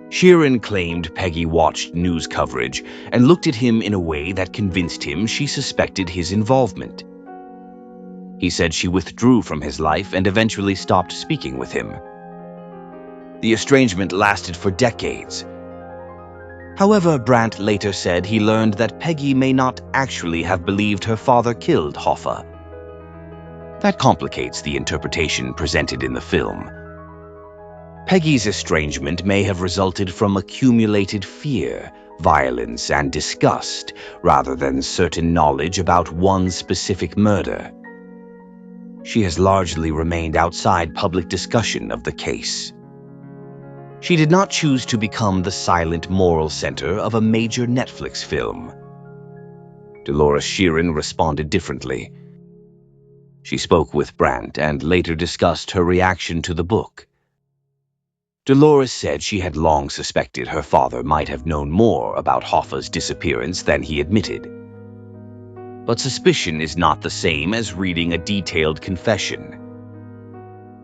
Sheeran claimed Peggy watched news coverage and looked at him in a way that convinced him she suspected his involvement. He said she withdrew from his life and eventually stopped speaking with him. The estrangement lasted for decades. However, Brandt later said he learned that Peggy may not actually have believed her father killed Hoffa. That complicates the interpretation presented in the film. Peggy's estrangement may have resulted from accumulated fear, violence, and disgust, rather than certain knowledge about one specific murder. She has largely remained outside public discussion of the case. She did not choose to become the silent moral center of a major Netflix film. Dolores Sheeran responded differently. She spoke with Brandt and later discussed her reaction to the book. Dolores said she had long suspected her father might have known more about Hoffa's disappearance than he admitted. But suspicion is not the same as reading a detailed confession.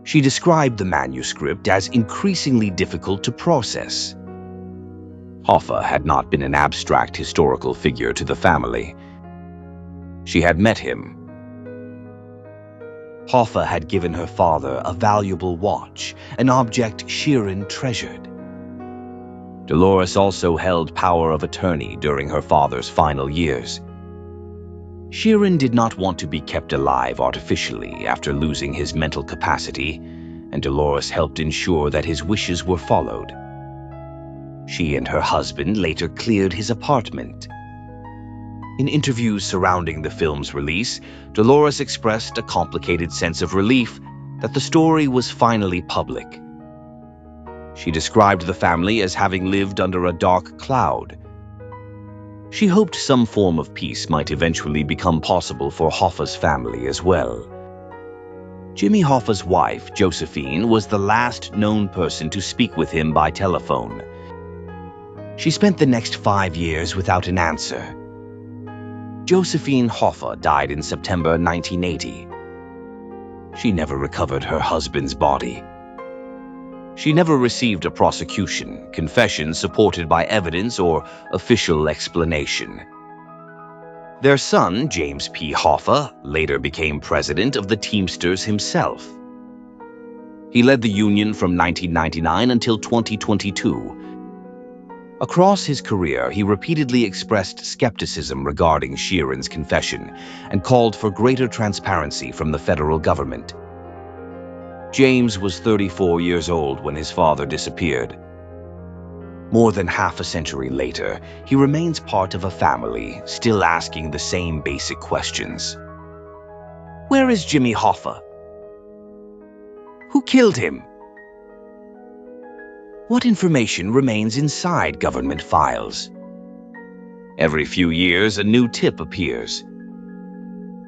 She described the manuscript as increasingly difficult to process. Hoffa had not been an abstract historical figure to the family. She had met him. Hoffa had given her father a valuable watch, an object Sheeran treasured. Dolores also held power of attorney during her father's final years. Sheeran did not want to be kept alive artificially after losing his mental capacity, and Dolores helped ensure that his wishes were followed. She and her husband later cleared his apartment. In interviews surrounding the film's release, Dolores expressed a complicated sense of relief that the story was finally public. She described the family as having lived under a dark cloud. She hoped some form of peace might eventually become possible for Hoffa's family as well. Jimmy Hoffa's wife, Josephine, was the last known person to speak with him by telephone. She spent the next 5 years without an answer. Josephine Hoffa died in September 1980. She never recovered her husband's body. She never received a prosecution, confession supported by evidence, or official explanation. Their son, James P. Hoffa, later became president of the Teamsters himself. He led the union from 1999 until 2022. Across his career, he repeatedly expressed skepticism regarding Sheeran's confession and called for greater transparency from the federal government. James was 34 years old when his father disappeared. More than half a century later, he remains part of a family still asking the same basic questions. Where is Jimmy Hoffa? Who killed him? What information remains inside government files? Every few years, a new tip appears.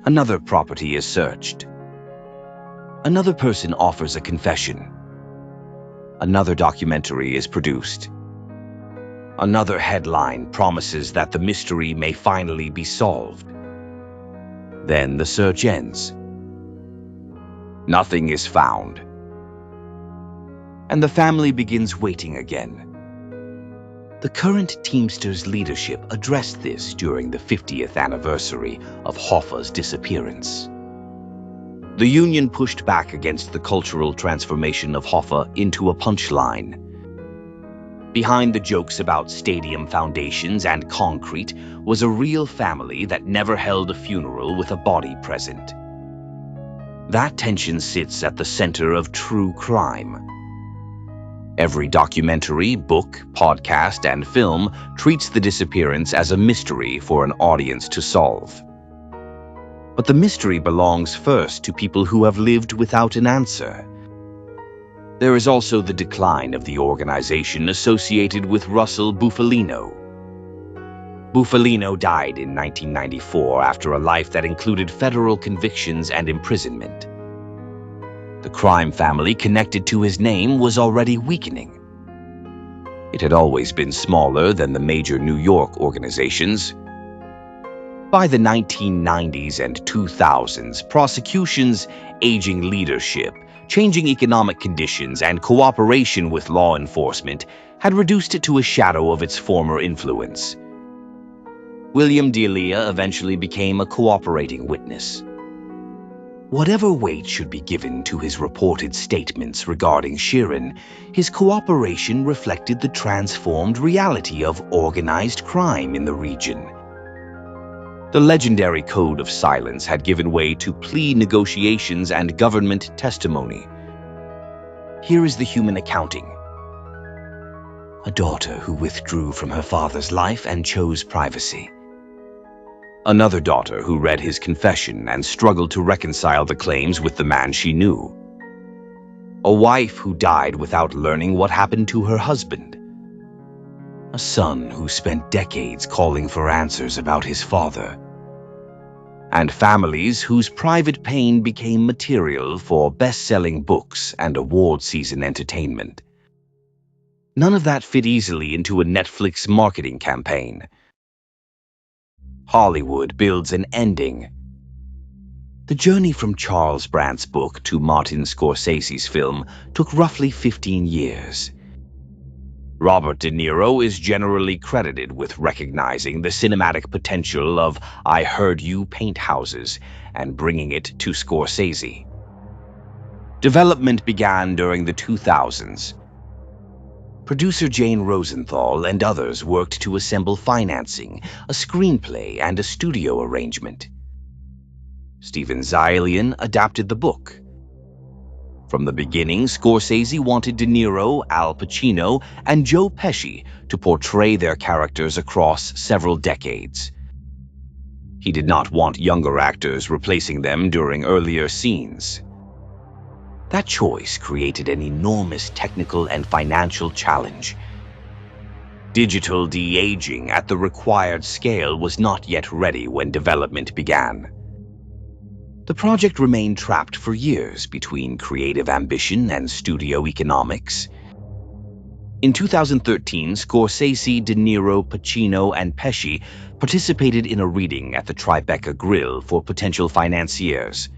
Another property is searched. Another person offers a confession. Another documentary is produced. Another headline promises that the mystery may finally be solved. Then the search ends. Nothing is found. And the family begins waiting again. The current Teamsters leadership addressed this during the 50th anniversary of Hoffa's disappearance. The union pushed back against the cultural transformation of Hoffa into a punchline. Behind the jokes about stadium foundations and concrete was a real family that never held a funeral with a body present. That tension sits at the center of true crime. Every documentary, book, podcast, and film treats the disappearance as a mystery for an audience to solve. But the mystery belongs first to people who have lived without an answer. There is also the decline of the organization associated with Russell Bufalino. Bufalino died in 1994 after a life that included federal convictions and imprisonment. The crime family connected to his name was already weakening. It had always been smaller than the major New York organizations. By the 1990s and 2000s, prosecutions, aging leadership, changing economic conditions, and cooperation with law enforcement had reduced it to a shadow of its former influence. William D'Elia eventually became a cooperating witness. Whatever weight should be given to his reported statements regarding Sheeran, his cooperation reflected the transformed reality of organized crime in the region. The legendary code of silence had given way to plea negotiations and government testimony. Here is the human accounting. A daughter who withdrew from her father's life and chose privacy. Another daughter who read his confession and struggled to reconcile the claims with the man she knew. A wife who died without learning what happened to her husband. A son who spent decades calling for answers about his father. And families whose private pain became material for best-selling books and award-season entertainment. None of that fit easily into a Netflix marketing campaign. Hollywood builds an ending. The journey from Charles Brandt's book to Martin Scorsese's film took roughly 15 years. Robert De Niro is generally credited with recognizing the cinematic potential of I Heard You paint houses and bringing it to Scorsese. Development began during the 2000s. Producer Jane Rosenthal and others worked to assemble financing, a screenplay, and a studio arrangement. Steven Zaillian adapted the book. From the beginning, Scorsese wanted De Niro, Al Pacino, and Joe Pesci to portray their characters across several decades. He did not want younger actors replacing them during earlier scenes. That choice created an enormous technical and financial challenge. Digital de-aging at the required scale was not yet ready when development began. The project remained trapped for years between creative ambition and studio economics. In 2013, Scorsese, De Niro, Pacino, and Pesci participated in a reading at the Tribeca Grill for potential financiers.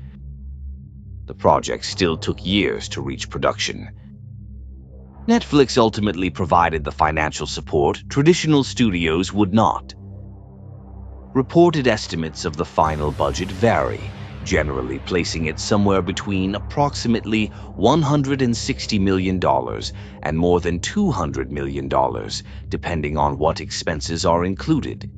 The project still took years to reach production. Netflix ultimately provided the financial support traditional studios would not. Reported estimates of the final budget vary, generally placing it somewhere between approximately $160 million and more than $200 million, depending on what expenses are included.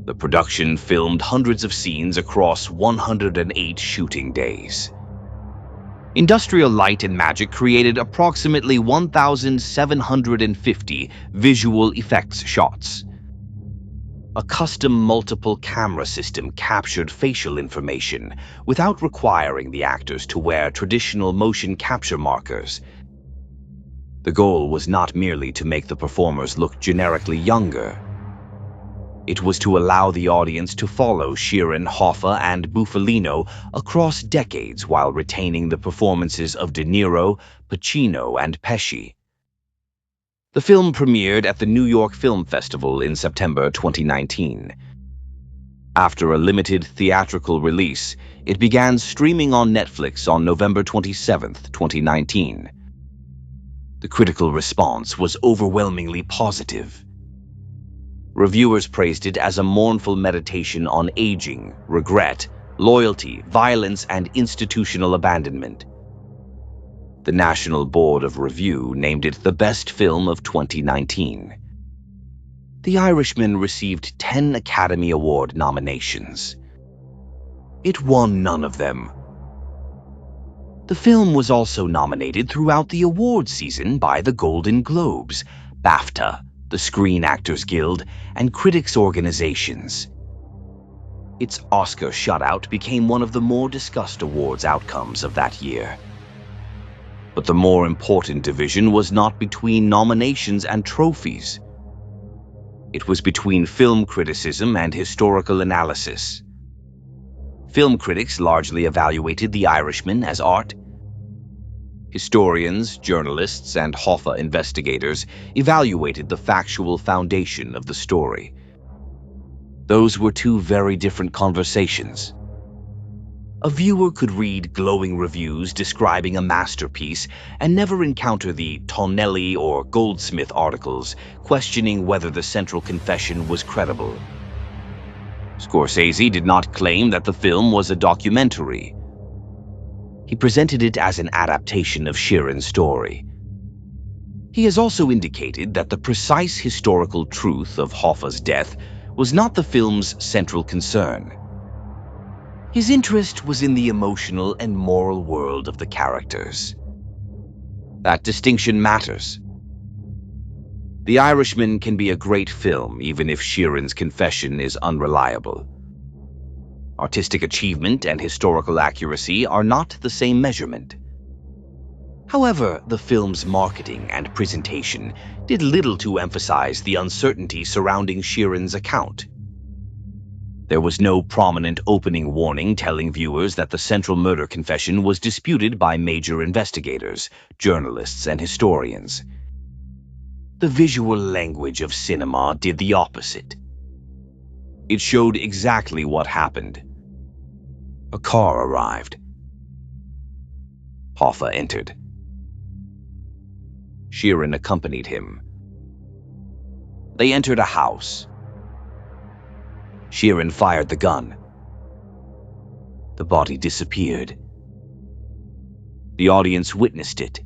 The production filmed hundreds of scenes across 108 shooting days. Industrial Light and Magic created approximately 1,750 visual effects shots. A custom multiple camera system captured facial information without requiring the actors to wear traditional motion capture markers. The goal was not merely to make the performers look generically younger. It was to allow the audience to follow Sheeran, Hoffa, and Bufalino across decades while retaining the performances of De Niro, Pacino, and Pesci. The film premiered at the New York Film Festival in September 2019. After a limited theatrical release, it began streaming on Netflix on November 27, 2019. The critical response was overwhelmingly positive. Reviewers praised it as a mournful meditation on aging, regret, loyalty, violence, and institutional abandonment. The National Board of Review named it the best film of 2019. The Irishman received 10 Academy Award nominations. It won none of them. The film was also nominated throughout the award season by the Golden Globes, BAFTA, the Screen Actors Guild, and critics' organizations. Its Oscar shutout became one of the more discussed awards outcomes of that year. But the more important division was not between nominations and trophies. It was between film criticism and historical analysis. Film critics largely evaluated The Irishman as art. Historians, journalists, and Hoffa investigators evaluated the factual foundation of the story. Those were two very different conversations. A viewer could read glowing reviews describing a masterpiece and never encounter the Tonelli or Goldsmith articles questioning whether the central confession was credible. Scorsese did not claim that the film was a documentary. He presented it as an adaptation of Sheeran's story. He has also indicated that the precise historical truth of Hoffa's death was not the film's central concern. His interest was in the emotional and moral world of the characters. That distinction matters. The Irishman can be a great film even if Sheeran's confession is unreliable. Artistic achievement and historical accuracy are not the same measurement. However, the film's marketing and presentation did little to emphasize the uncertainty surrounding Sheeran's account. There was no prominent opening warning telling viewers that the central murder confession was disputed by major investigators, journalists, and historians. The visual language of cinema did the opposite. It showed exactly what happened. A car arrived. Hoffa entered. Sheeran accompanied him. They entered a house. Sheeran fired the gun. The body disappeared. The audience witnessed it.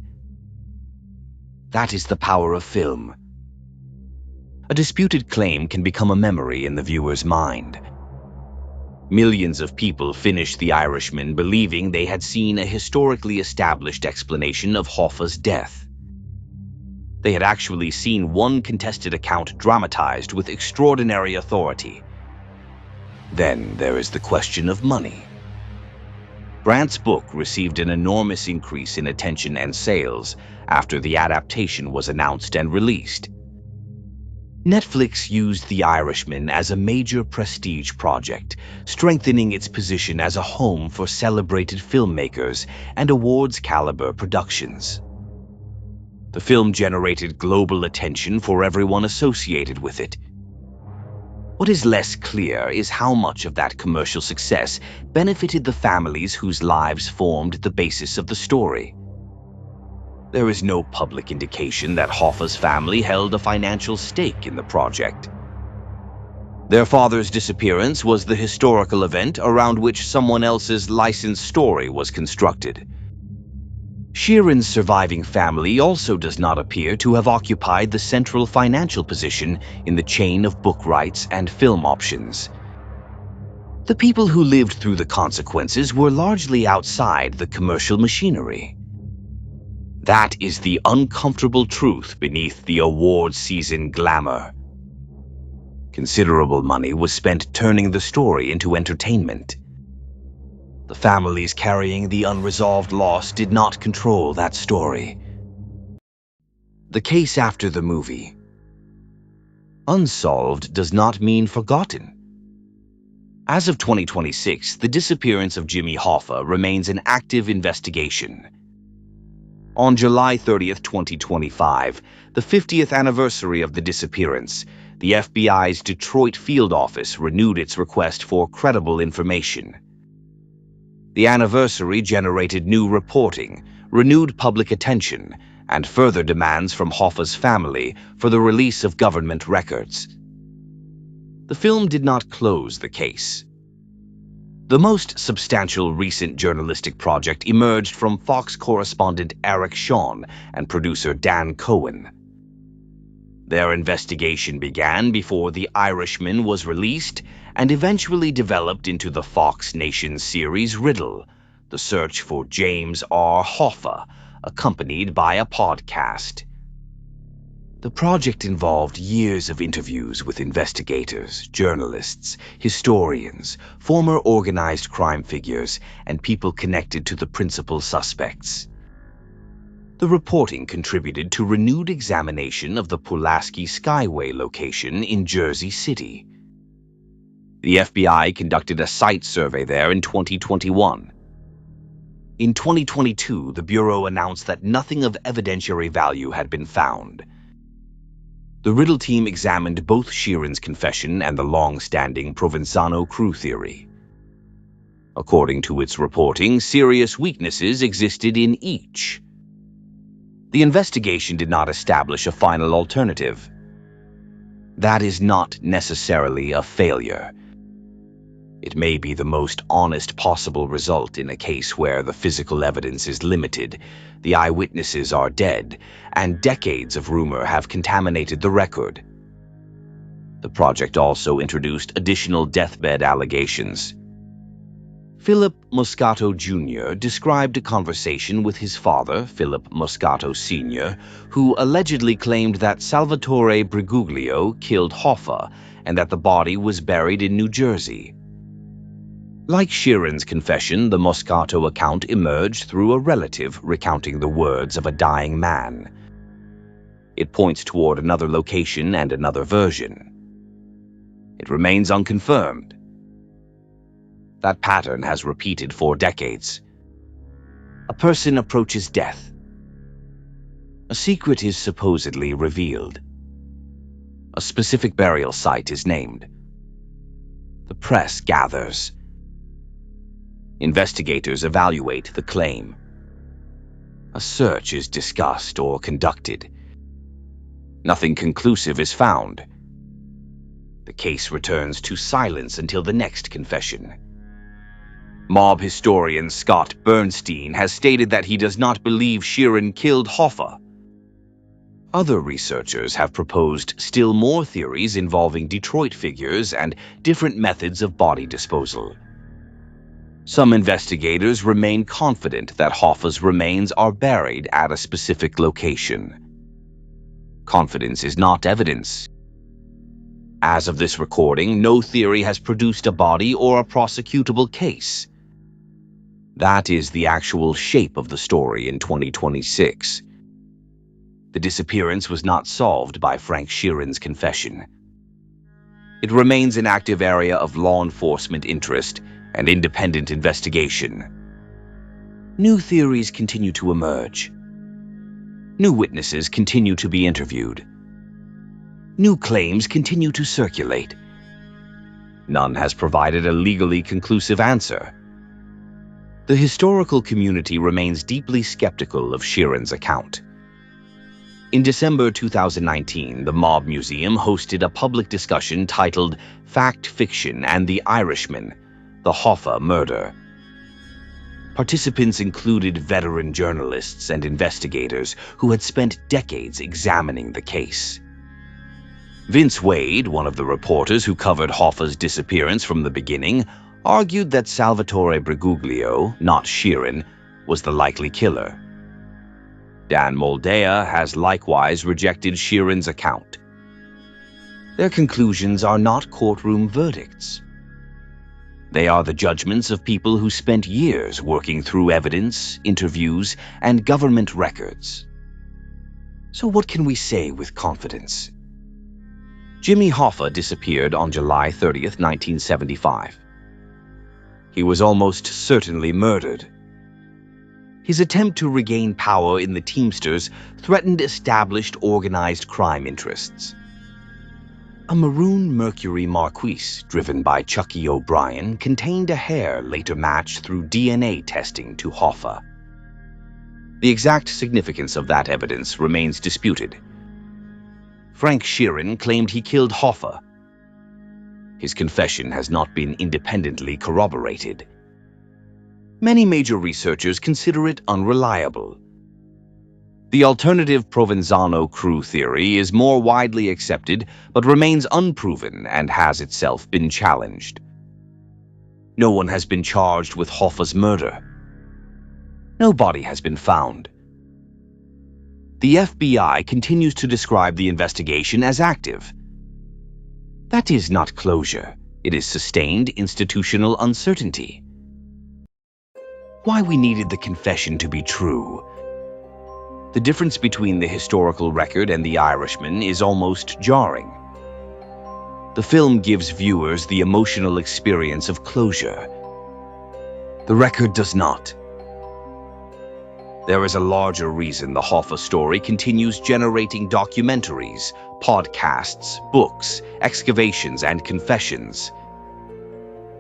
That is the power of film. A disputed claim can become a memory in the viewer's mind. Millions of people finished The Irishman believing they had seen a historically established explanation of Hoffa's death. They had actually seen one contested account dramatized with extraordinary authority. Then there is the question of money. Brandt's book received an enormous increase in attention and sales after the adaptation was announced and released. Netflix used The Irishman as a major prestige project, strengthening its position as a home for celebrated filmmakers and awards-caliber productions. The film generated global attention for everyone associated with it. What is less clear is how much of that commercial success benefited the families whose lives formed the basis of the story. There is no public indication that Hoffa's family held a financial stake in the project. Their father's disappearance was the historical event around which someone else's licensed story was constructed. Sheeran's surviving family also does not appear to have occupied the central financial position in the chain of book rights and film options. The people who lived through the consequences were largely outside the commercial machinery. That is the uncomfortable truth beneath the award season glamour. Considerable money was spent turning the story into entertainment. The families carrying the unresolved loss did not control that story. The case after the movie. Unsolved does not mean forgotten. As of 2026, the disappearance of Jimmy Hoffa remains an active investigation. On July 30th, 2025, the 50th anniversary of the disappearance, the FBI's Detroit field office renewed its request for credible information. The anniversary generated new reporting, renewed public attention, and further demands from Hoffa's family for the release of government records. The film did not close the case. The most substantial recent journalistic project emerged from Fox correspondent Eric Shawn and producer Dan Cohen. Their investigation began before The Irishman was released and eventually developed into the Fox Nation series Riddle, the search for James R. Hoffa, accompanied by a podcast. The project involved years of interviews with investigators, journalists, historians, former organized crime figures, and people connected to the principal suspects. The reporting contributed to renewed examination of the Pulaski Skyway location in Jersey City. The FBI conducted a site survey there in 2021. In 2022, the Bureau announced that nothing of evidentiary value had been found. The Riddle team examined both Sheeran's confession and the long-standing Provenzano crew theory. According to its reporting, serious weaknesses existed in each. The investigation did not establish a final alternative. That is not necessarily a failure. It may be the most honest possible result in a case where the physical evidence is limited, the eyewitnesses are dead, and decades of rumor have contaminated the record. The project also introduced additional deathbed allegations. Philip Moscato Jr. described a conversation with his father, Philip Moscato Sr., who allegedly claimed that Salvatore Briguglio killed Hoffa and that the body was buried in New Jersey. Like Sheeran's confession, the Moscato account emerged through a relative recounting the words of a dying man. It points toward another location and another version. It remains unconfirmed. That pattern has repeated for decades. A person approaches death. A secret is supposedly revealed. A specific burial site is named. The press gathers. Investigators evaluate the claim. A search is discussed or conducted. Nothing conclusive is found. The case returns to silence until the next confession. Mob historian Scott Bernstein has stated that he does not believe Sheeran killed Hoffa. Other researchers have proposed still more theories involving Detroit figures and different methods of body disposal. Some investigators remain confident that Hoffa's remains are buried at a specific location. Confidence is not evidence. As of this recording, no theory has produced a body or a prosecutable case. That is the actual shape of the story in 2026. The disappearance was not solved by Frank Sheeran's confession. It remains an active area of law enforcement interest and independent investigation. New theories continue to emerge. New witnesses continue to be interviewed. New claims continue to circulate. None has provided a legally conclusive answer. The historical community remains deeply skeptical of Sheeran's account. In December 2019, the Mob Museum hosted a public discussion titled Fact, Fiction, and the Irishmen, the Hoffa Murder. Participants included veteran journalists and investigators who had spent decades examining the case. Vince Wade, one of the reporters who covered Hoffa's disappearance from the beginning, argued that Salvatore Briguglio, not Sheeran, was the likely killer. Dan Moldea has likewise rejected Sheeran's account. Their conclusions are not courtroom verdicts. They are the judgments of people who spent years working through evidence, interviews, and government records. So what can we say with confidence? Jimmy Hoffa disappeared on July 30th, 1975. He was almost certainly murdered. His attempt to regain power in the Teamsters threatened established organized crime interests. A maroon Mercury Marquise, driven by Chucky O'Brien, contained a hair later matched through DNA testing to Hoffa. The exact significance of that evidence remains disputed. Frank Sheeran claimed he killed Hoffa. His confession has not been independently corroborated. Many major researchers consider it unreliable. The alternative Provenzano crew theory is more widely accepted but remains unproven and has itself been challenged. No one has been charged with Hoffa's murder. No body has been found. The FBI continues to describe the investigation as active. That is not closure. It is sustained institutional uncertainty. Why we needed the confession to be true? The difference between the historical record and the Irishman is almost jarring. The film gives viewers the emotional experience of closure. The record does not. There is a larger reason the Hoffa story continues generating documentaries, podcasts, books, excavations, and confessions.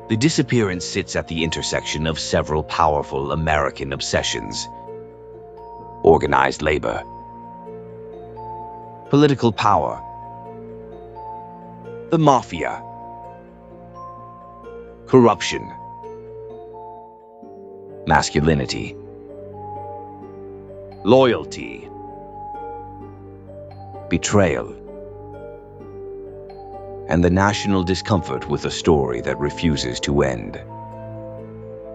The disappearance sits at the intersection of several powerful American obsessions. Organized labor, political power, the mafia, corruption, masculinity, loyalty, betrayal, and the national discomfort with a story that refuses to end.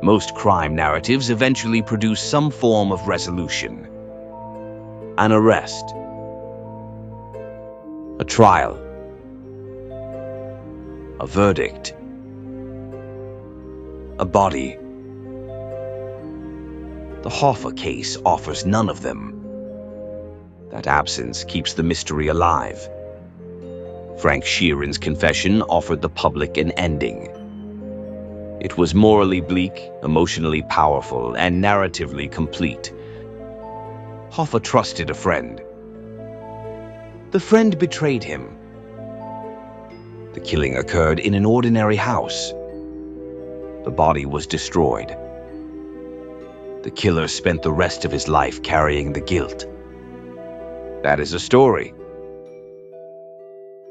Most crime narratives eventually produce some form of resolution. An arrest, a trial, a verdict, a body. The Hoffa case offers none of them. That absence keeps the mystery alive. Frank Sheeran's confession offered the public an ending. It was morally bleak, emotionally powerful, and narratively complete. Hoffa trusted a friend. The friend betrayed him. The killing occurred in an ordinary house. The body was destroyed. The killer spent the rest of his life carrying the guilt. That is a story.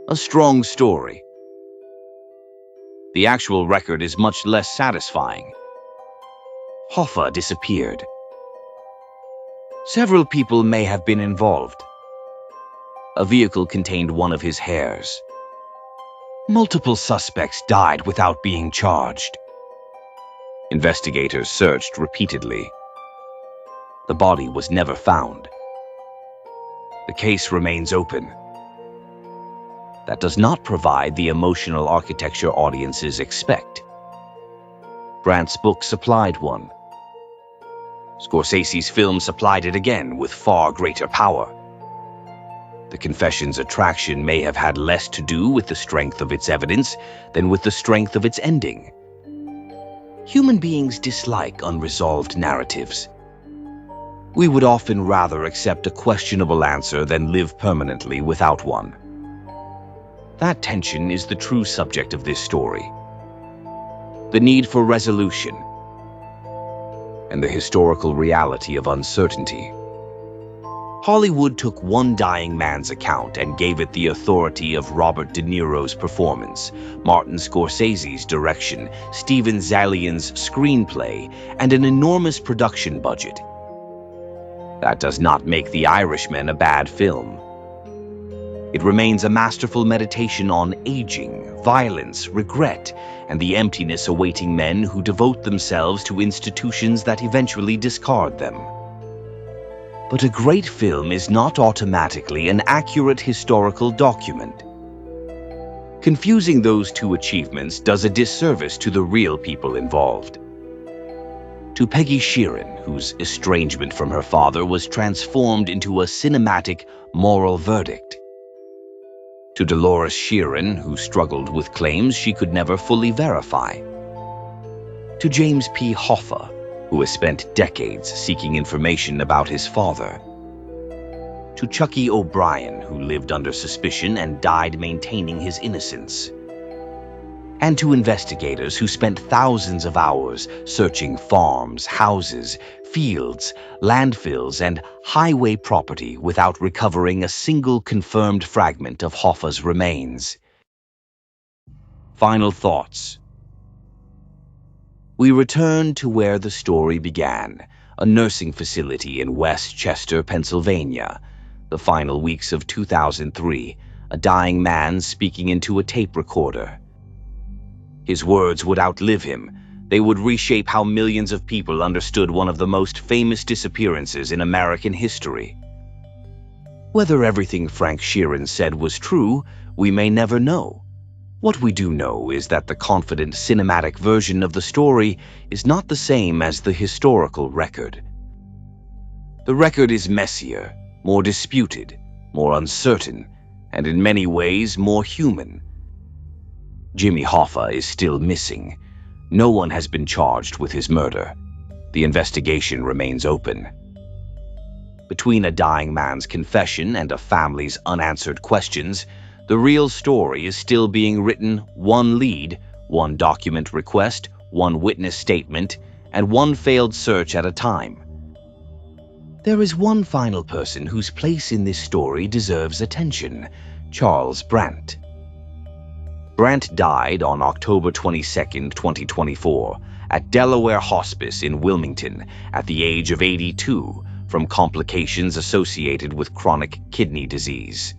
A strong story. The actual record is much less satisfying. Hoffa disappeared. Several people may have been involved. A vehicle contained one of his hairs. Multiple suspects died without being charged. Investigators searched repeatedly. The body was never found. The case remains open. That does not provide the emotional architecture audiences expect. Brandt's book supplied one. Scorsese's film supplied it again with far greater power. The confession's attraction may have had less to do with the strength of its evidence than with the strength of its ending. Human beings dislike unresolved narratives. We would often rather accept a questionable answer than live permanently without one. That tension is the true subject of this story. The need for resolution and the historical reality of uncertainty. Hollywood took one dying man's account and gave it the authority of Robert De Niro's performance, Martin Scorsese's direction, Steven Zaillian's screenplay, and an enormous production budget. That does not make The Irishman a bad film. It remains a masterful meditation on aging, violence, regret, and the emptiness awaiting men who devote themselves to institutions that eventually discard them. But a great film is not automatically an accurate historical document. Confusing those two achievements does a disservice to the real people involved. To Peggy Sheeran, whose estrangement from her father was transformed into a cinematic moral verdict. To Dolores Sheeran, who struggled with claims she could never fully verify. To James P. Hoffa, who has spent decades seeking information about his father. To Chucky O'Brien, who lived under suspicion and died maintaining his innocence. And to investigators who spent thousands of hours searching farms, houses, fields, landfills, and highway property without recovering a single confirmed fragment of Hoffa's remains. Final thoughts. We return to where the story began, a nursing facility in West Chester, Pennsylvania. The final weeks of 2003, a dying man speaking into a tape recorder. His words would outlive him. They would reshape how millions of people understood one of the most famous disappearances in American history. Whether everything Frank Sheeran said was true, we may never know. What we do know is that the confident cinematic version of the story is not the same as the historical record. The record is messier, more disputed, more uncertain, and in many ways more human. Jimmy Hoffa is still missing. No one has been charged with his murder. The investigation remains open. Between a dying man's confession and a family's unanswered questions, the real story is still being written, one lead, one document request, one witness statement, and one failed search at a time. There is one final person whose place in this story deserves attention: Charles Brandt. Brandt died on October 22, 2024, at Delaware Hospice in Wilmington at the age of 82 from complications associated with chronic kidney disease.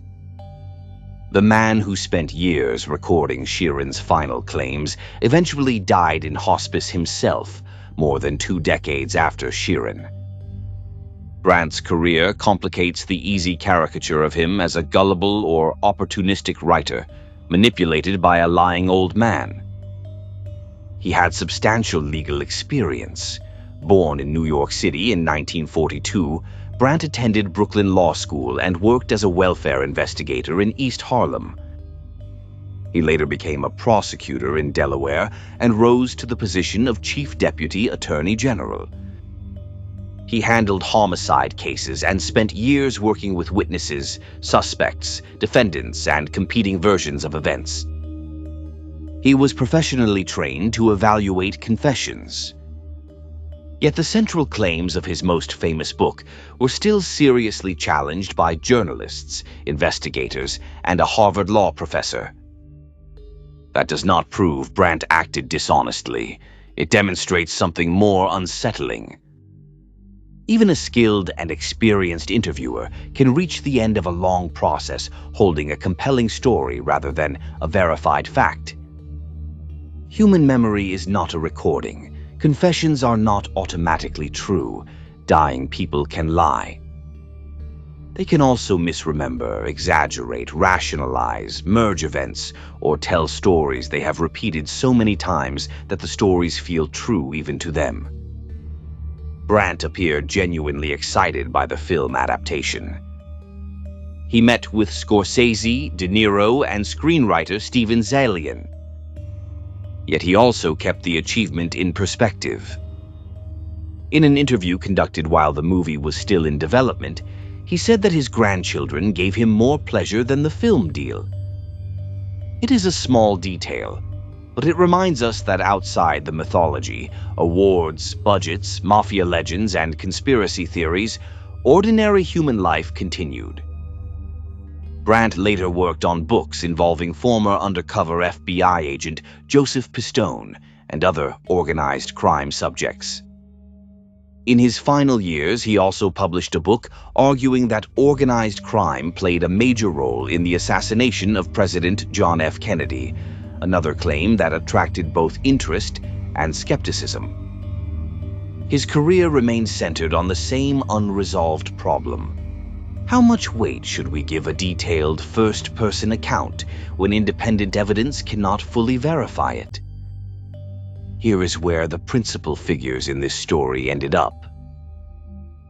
The man who spent years recording Sheeran's final claims eventually died in hospice himself, more than 2 decades after Sheeran. Brandt's career complicates the easy caricature of him as a gullible or opportunistic writer, manipulated by a lying old man. He had substantial legal experience. Born in New York City in 1942, Brandt attended Brooklyn Law School and worked as a welfare investigator in East Harlem. He later became a prosecutor in Delaware and rose to the position of Chief Deputy Attorney General. He handled homicide cases and spent years working with witnesses, suspects, defendants, and competing versions of events. He was professionally trained to evaluate confessions. Yet the central claims of his most famous book were still seriously challenged by journalists, investigators, and a Harvard law professor. That does not prove Brandt acted dishonestly. It demonstrates something more unsettling. Even a skilled and experienced interviewer can reach the end of a long process holding a compelling story rather than a verified fact. Human memory is not a recording. Confessions are not automatically true. Dying people can lie. They can also misremember, exaggerate, rationalize, merge events, or tell stories they have repeated so many times that the stories feel true even to them. Brandt appeared genuinely excited by the film adaptation. He met with Scorsese, De Niro, and screenwriter Steven Zaillian. Yet he also kept the achievement in perspective. In an interview conducted while the movie was still in development, he said that his grandchildren gave him more pleasure than the film deal. It is a small detail, but it reminds us that outside the mythology, awards, budgets, mafia legends, and conspiracy theories, ordinary human life continued. Brandt later worked on books involving former undercover FBI agent Joseph Pistone and other organized crime subjects. In his final years, he also published a book arguing that organized crime played a major role in the assassination of President John F. Kennedy, another claim that attracted both interest and skepticism. His career remained centered on the same unresolved problem. How much weight should we give a detailed first-person account when independent evidence cannot fully verify it? Here is where the principal figures in this story ended up.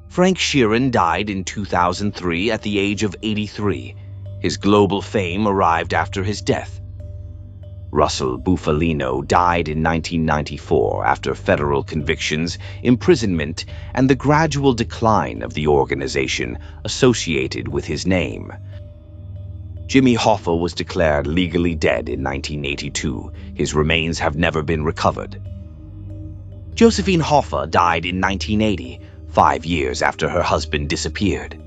Frank Sheeran died in 2003 at the age of 83. His global fame arrived after his death. Russell Bufalino died in 1994 after federal convictions, imprisonment, and the gradual decline of the organization associated with his name. Jimmy Hoffa was declared legally dead in 1982. His remains have never been recovered. Josephine Hoffa died in 1980, 5 years after her husband disappeared.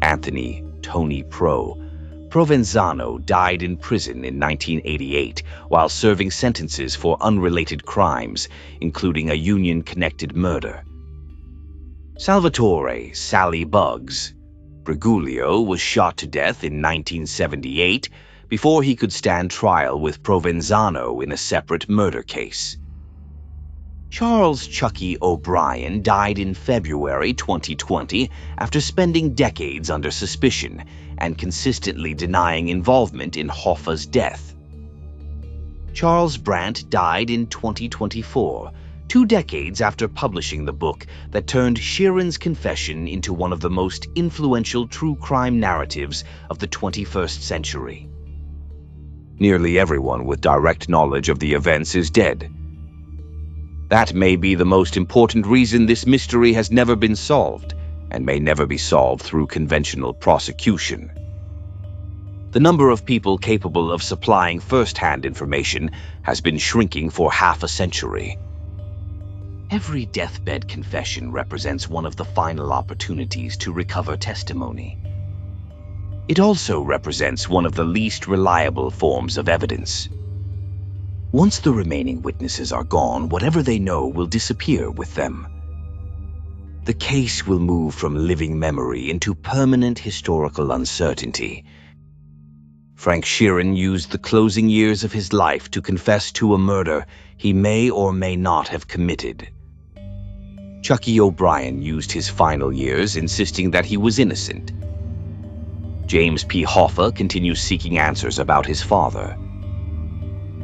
Anthony Tony Provenzano died in prison in 1988 while serving sentences for unrelated crimes, including a union-connected murder. Salvatore Sally Bugs Briguglio was shot to death in 1978 before he could stand trial with Provenzano in a separate murder case. Charles Chucky O'Brien died in February 2020 after spending decades under suspicion and consistently denying involvement in Hoffa's death. Charles Brandt died in 2024, 2 decades after publishing the book that turned Sheeran's confession into one of the most influential true crime narratives of the 21st century. Nearly everyone with direct knowledge of the events is dead. That may be the most important reason this mystery has never been solved, and may never be solved through conventional prosecution. The number of people capable of supplying first-hand information has been shrinking for half a century. Every deathbed confession represents one of the final opportunities to recover testimony. It also represents one of the least reliable forms of evidence. Once the remaining witnesses are gone, whatever they know will disappear with them. The case will move from living memory into permanent historical uncertainty. Frank Sheeran used the closing years of his life to confess to a murder he may or may not have committed. Chucky O'Brien used his final years insisting that he was innocent. James P. Hoffa continues seeking answers about his father.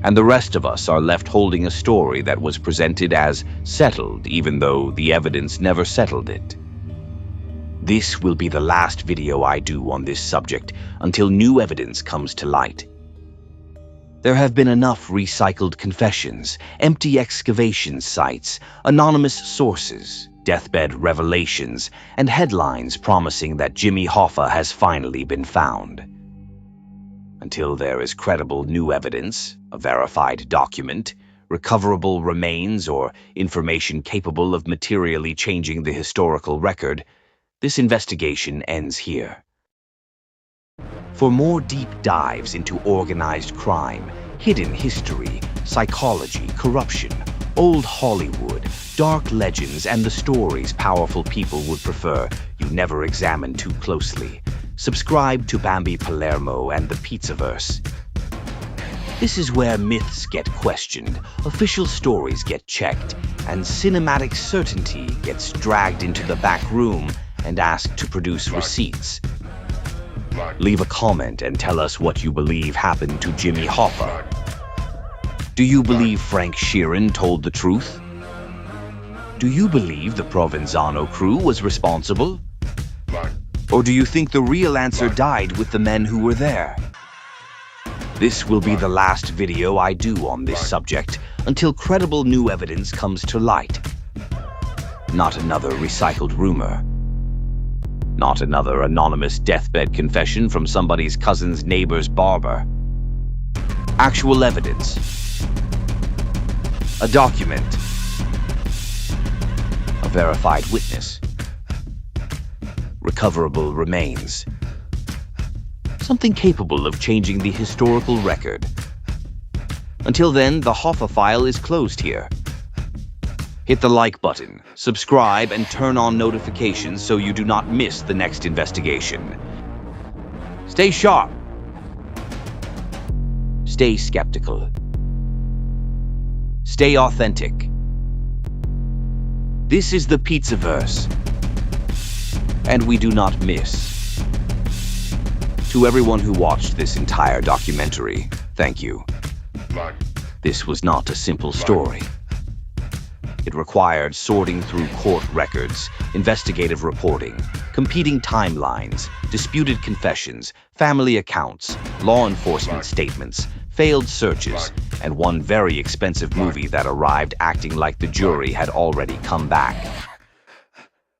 And the rest of us are left holding a story that was presented as settled, even though the evidence never settled it. This will be the last video I do on this subject until new evidence comes to light. There have been enough recycled confessions, empty excavation sites, anonymous sources, deathbed revelations, and headlines promising that Jimmy Hoffa has finally been found. Until there is credible new evidence, a verified document, recoverable remains, or information capable of materially changing the historical record, this investigation ends here. For more deep dives into organized crime, hidden history, psychology, corruption, old Hollywood, dark legends, and the stories powerful people would prefer you never examine too closely, subscribe to Bambi Palermo and the Pizzaverse. This is where myths get questioned, official stories get checked, and cinematic certainty gets dragged into the back room and asked to produce receipts. Leave a comment and tell us what you believe happened to Jimmy Hoffa. Do you believe Frank Sheeran told the truth? Do you believe the Provenzano crew was responsible? Or do you think the real answer died with the men who were there? This will be the last video I do on this subject until credible new evidence comes to light. Not another recycled rumor. Not another anonymous deathbed confession from somebody's cousin's neighbor's barber. Actual evidence. A document. A verified witness. Recoverable remains. Something capable of changing the historical record. Until then, the Hoffa file is closed here. Hit the like button, subscribe, and turn on notifications so you do not miss the next investigation. Stay sharp. Stay skeptical. Stay authentic. This is the Pizzaverse. And we do not miss. To everyone who watched this entire documentary, thank you. This was not a simple story. It required sorting through court records, investigative reporting, competing timelines, disputed confessions, family accounts, law enforcement statements, failed searches, and one very expensive movie that arrived acting like the jury had already come back.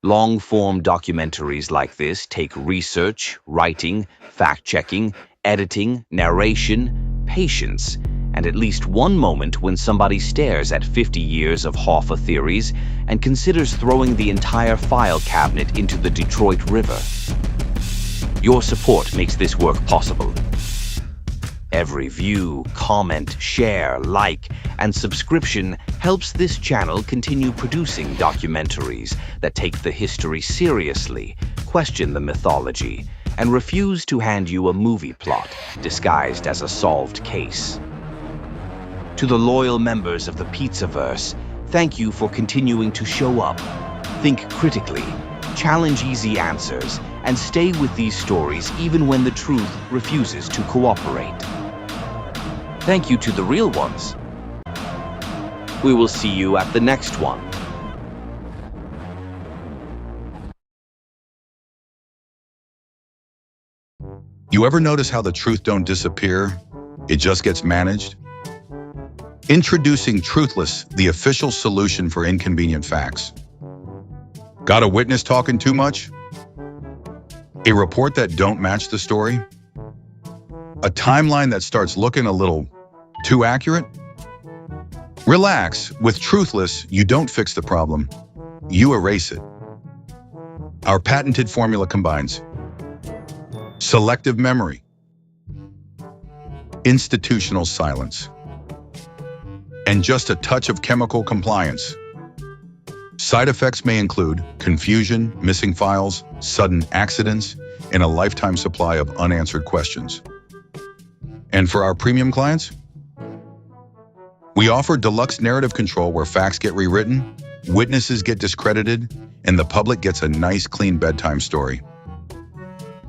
Long-form documentaries like this take research, writing, fact-checking, editing, narration, patience, and at least one moment when somebody stares at 50 years of Hoffa theories and considers throwing the entire file cabinet into the Detroit River. Your support makes this work possible. Every view, comment, share, like, and subscription helps this channel continue producing documentaries that take the history seriously, question the mythology, and refuse to hand you a movie plot disguised as a solved case. To the loyal members of the Pizzaverse, thank you for continuing to show up. Think critically, challenge easy answers, and stay with these stories even when the truth refuses to cooperate. Thank you to the real ones. We will see you at the next one. You ever notice how the truth don't disappear? It just gets managed? Introducing Truthless, the official solution for inconvenient facts. Got a witness talking too much? A report that don't match the story? A timeline that starts looking a little too accurate? Relax. With Truthless, you don't fix the problem. You erase it. Our patented formula combines selective memory, institutional silence, and just a touch of chemical compliance. Side effects may include confusion, missing files, sudden accidents, and a lifetime supply of unanswered questions. And for our premium clients, we offer deluxe narrative control where facts get rewritten, witnesses get discredited, and the public gets a nice, clean bedtime story.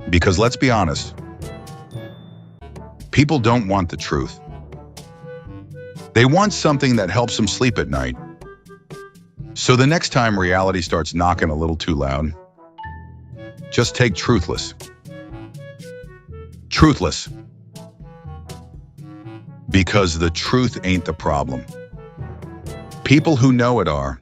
Because let's be honest, people don't want the truth. They want something that helps them sleep at night. So the next time reality starts knocking a little too loud, just take Truthless. Truthless. Because the truth ain't the problem. People who know it are.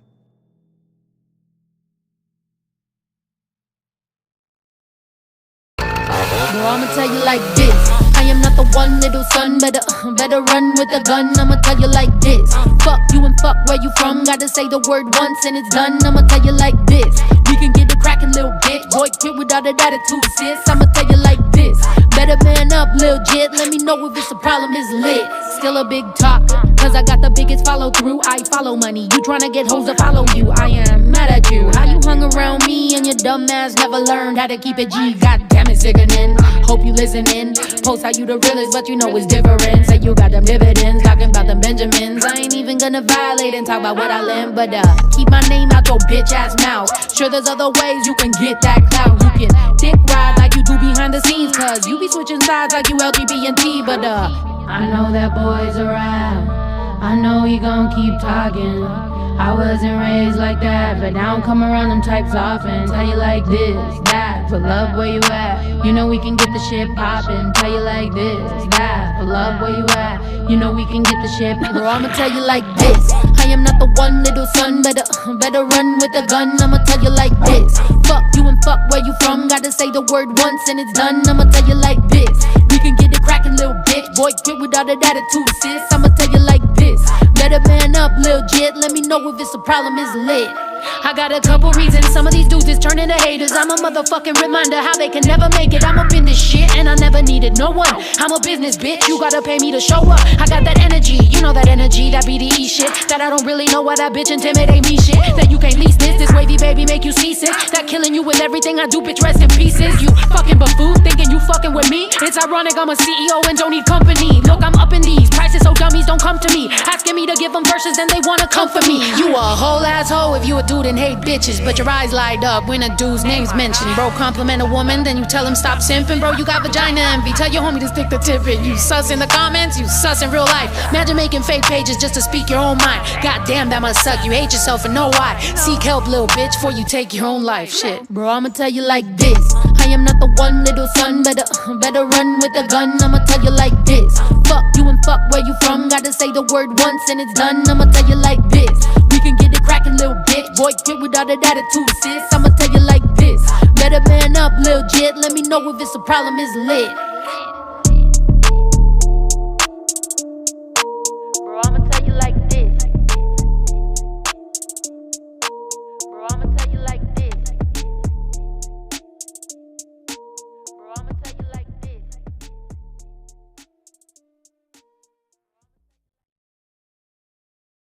Bro, I'ma tell you like this. I am not the one, little son. Better run with a gun. I'ma tell you like this. Fuck you and fuck where you from. Gotta say the word once and it's done. I'ma tell you like this. We can get a crackin' little bitch. Boy, quit without an attitude, sis. I'ma tell you like this. Better man up, lil' jit. Let me know if it's a problem, it's lit. Still a big talk, cause I got the biggest follow through. I follow money, you tryna get hoes to follow you. I am mad at you. How you hung around me and your dumb ass never learned how to keep it G. God damn it, sickening. Hope you listening. Post how you the realest, but you know it's different. Say you got them dividends, talking about them Benjamins. I ain't even gonna violate and talk about what I learned, but keep my name out your bitch ass mouth. Sure there's other ways you can get that clout. You can dick ride like you do behind the scenes, cause you be switching sides like you LGBT, but I know that boy's around. I know he gon' keep talking. I wasn't raised like that, but I don't come around them types often. Tell you like this, that, for love where you at. You know we can get the shit poppin'. Tell you like this, that, for love where you at. You know we can get the shit. Bro, I'ma tell you like this. I am not the one, little son. Better run with a gun. I'ma tell you like this. Fuck you and fuck where you from. Gotta say the word once and it's done. I'ma tell you like this. We can get it crackin', little bitch. Boy, quit without an attitude, sis. I'ma tell you like this. Better man up, lil' jit. Let me know if it's a problem, it's lit. I got a couple reasons, some of these dudes is turning to haters. I'm a motherfucking reminder how they can never make it. I'm up in this shit and I never needed no one. I'm a business bitch, you gotta pay me to show up. I got that energy, you know that energy, that BDE shit. That I don't really know why that bitch intimidate me shit. That you can't lease this wavy baby make you seasick. That killing you with everything I do, bitch, rest in pieces. You fucking buffoon, thinking you fucking with me. It's ironic, I'm a CEO and don't need company. Look, I'm up in these prices so dummies don't come to me. Asking me to give them verses, then they wanna come for me. You a whole asshole if you a dude in hate bitches, but your eyes light up when a dude's name's mentioned. Bro, compliment a woman, then you tell him stop simping. Bro, you got vagina envy, tell your homie to stick the tip in. You sus in the comments, you sus in real life. Imagine making fake pages just to speak your own mind. Goddamn, that must suck, you hate yourself and know why. Seek help, little bitch, before you take your own life. Shit, bro, I'ma tell you like this. I am not the one, little son, better run with a gun. I'ma tell you like this. Fuck you and fuck where you from. Gotta say the word once and it's done. I'ma tell you like this. We can get it crackin', little bitch. Boy, quit with all that attitude, sis. I'ma tell you like this. Better man up, lil' jit. Let me know if it's a problem, it's lit.